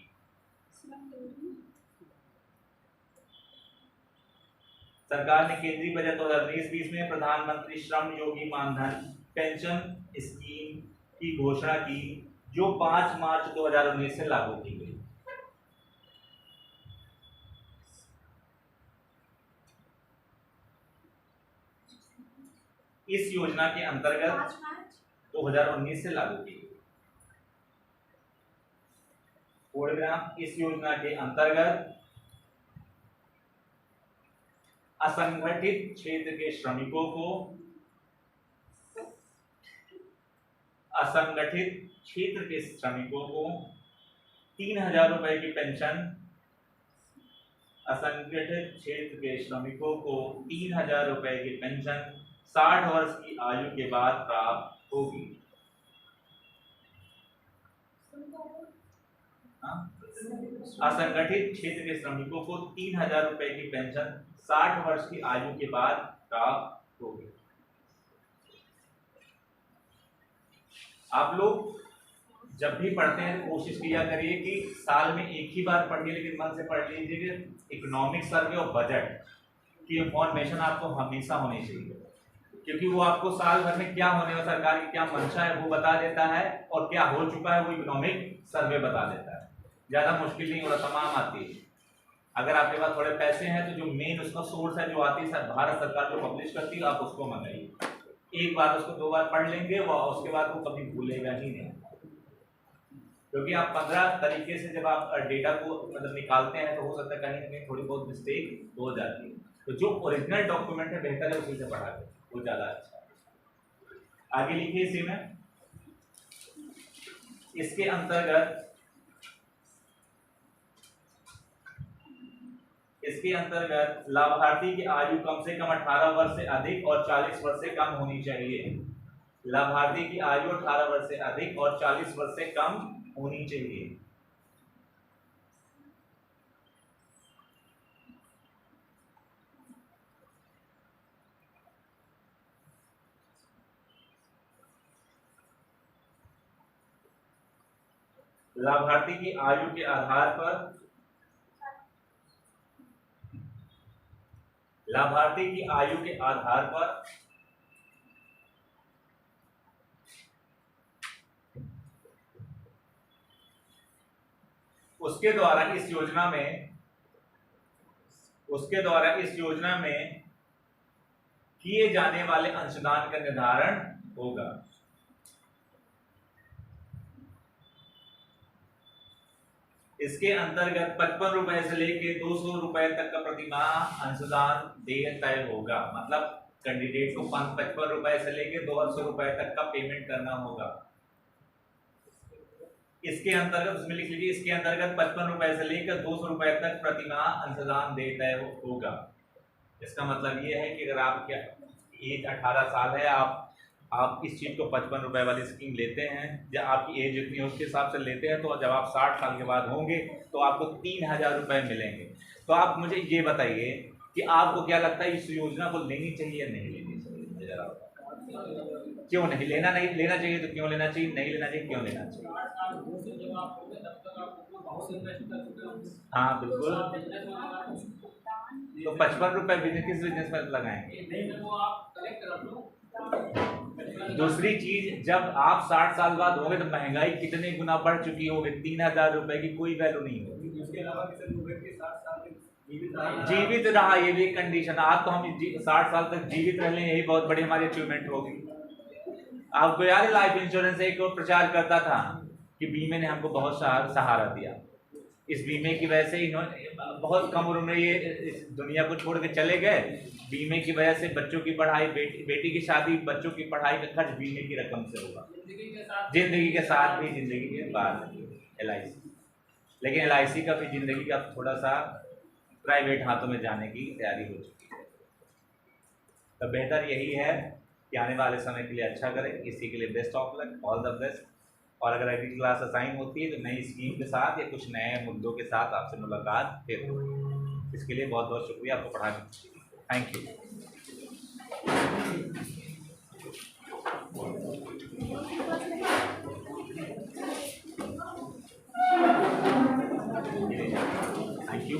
सरकार ने केंद्रीय बजट 2019-20 में प्रधानमंत्री श्रम योगी मानधन पेंशन स्कीम की घोषणा की, जो 5 मार्च 2019 से लागू की गई। इस योजना के अंतर्गत 2019 से लागू की गई। इस योजना के अंतर्गत असंगठित क्षेत्र के श्रमिकों को 3,000 रुपए की पेंशन, असंगठित क्षेत्र के श्रमिकों को 3,000 रुपए की पेंशन 60 वर्ष की आयु के बाद प्राप्त होगी। असंगठित क्षेत्र के श्रमिकों को 3,000 रुपए की पेंशन 60 वर्ष की आयु के बाद प्राप्त होगी। आप लोग जब भी पढ़ते हैं तो कोशिश किया करिए कि साल में एक ही बार पढ़िए, लेकिन मन से पढ़ लीजिए कि इकोनॉमिक सर्वे और बजट की इंफॉर्मेशन आपको हमेशा होनी चाहिए, क्योंकि वो आपको साल भर में क्या होने वाला, सरकार की क्या मंशा है वो बता देता है, और क्या हो चुका है वो इकोनॉमिक सर्वे बता देता है। ज़्यादा मुश्किल नहीं हो रहा, तमाम आती है। अगर आपके पास थोड़े पैसे हैं तो जो मेन उसका सोर्स है, जो आती है भारत सरकार जो पब्लिश करती है, आप उसको मंगाइए। एक बार उसको 2 बार पढ़ लेंगे वो, उसके बाद वो कभी भूलेगा ही नहीं, क्योंकि आप 15 तरीके से जब आप डेटा को मतलब निकालते हैं तो हो सकता है कहीं ना कहीं थोड़ी बहुत मिस्टेक हो जाती है। तो जो ओरिजिनल डॉक्यूमेंट है बेहतर है उसी से पढ़ा करें, वो ज़्यादा अच्छा है। आगे लिखिए इसी में, इसके अंतर्गत लाभार्थी की आयु कम से कम 18 वर्ष से अधिक और 40 वर्ष से कम होनी चाहिए। लाभार्थी की आयु 18 वर्ष से अधिक और 40 वर्ष से कम होनी चाहिए। लाभार्थी की आयु के आधार पर उसके द्वारा इस योजना में किए जाने वाले अंशदान का निर्धारण होगा। इसके अंतर्गत 55 रुपए से लेकर 200 रुपए तक का प्रतिमाह अंशदान देय तय होगा। मतलब कैंडिडेट को 55 रुपए से लेकर 200 रुपए तक का पेमेंट करना होगा। इसके अंतर्गत उसमें लिख लीजिए, इसके अंतर्गत 55 रुपए से लेकर 200 रुपए तक प्रतिमाह अंशदान देय तय होगा। इसका मतलब ये है कि अगर आपकी एज 18 साल है, आप इस चीज को 55 रुपए वाली स्कीम लेते हैं, या आपकी एज जितनी है उसके हिसाब से लेते हैं, तो जब आप 60 साल के बाद होंगे तो आपको 3,000 रुपए मिलेंगे। तो आप मुझे ये बताइए कि आपको क्या लगता है इस योजना को लेनी चाहिए या नहीं लेनी चाहिए? मुझे जरा क्यों नहीं लेना चाहिए तो क्यों लेना चाहिए, नहीं लेना चाहिए क्यों लेना चाहिए? हाँ बिल्कुल। तो 55 रुपए किस बिजनेस में लगाएंगे? दूसरी चीज, जब आप 60 साल बाद होंगे तो महंगाई कितने गुना बढ़ चुकी होगी, 3,000 रुपए की कोई वैल्यू नहीं होगी। उसके अलावा जीवित रहा, ये भी एक कंडीशन। आप तो हम 60 साल तक जीवित रह लें, यही बहुत बड़ी हमारी अचीवमेंट होगी। आपको याद है लाइफ इंश्योरेंस एक और प्रचार करता था कि बीमे ने हमको बहुत सहारा दिया। इस बीमे की वजह से इन्होंने बहुत कम उम्र में ये इस दुनिया को छोड़ के चले गए। बीमे की वजह से बच्चों की पढ़ाई, बेटी की शादी, बच्चों की पढ़ाई का खर्च बीमे की रकम से होगा। जिंदगी के साथ भी, जिंदगी के बाद LIC। लेकिन LIC का भी जिंदगी का थोड़ा सा प्राइवेट हाथों में जाने की तैयारी हो चुकी है। तो बेहतर यही है कि आने वाले समय के लिए अच्छा करें। इसी के लिए best of luck, all the best. और अगर अगली क्लास असाइन होती है तो नई स्कीम के साथ या कुछ नए मुद्दों के साथ आपसे मुलाकात फिर होगी। इसके लिए बहुत बहुत शुक्रिया आपको पढ़ाने के लिए। Thank you. Thank you.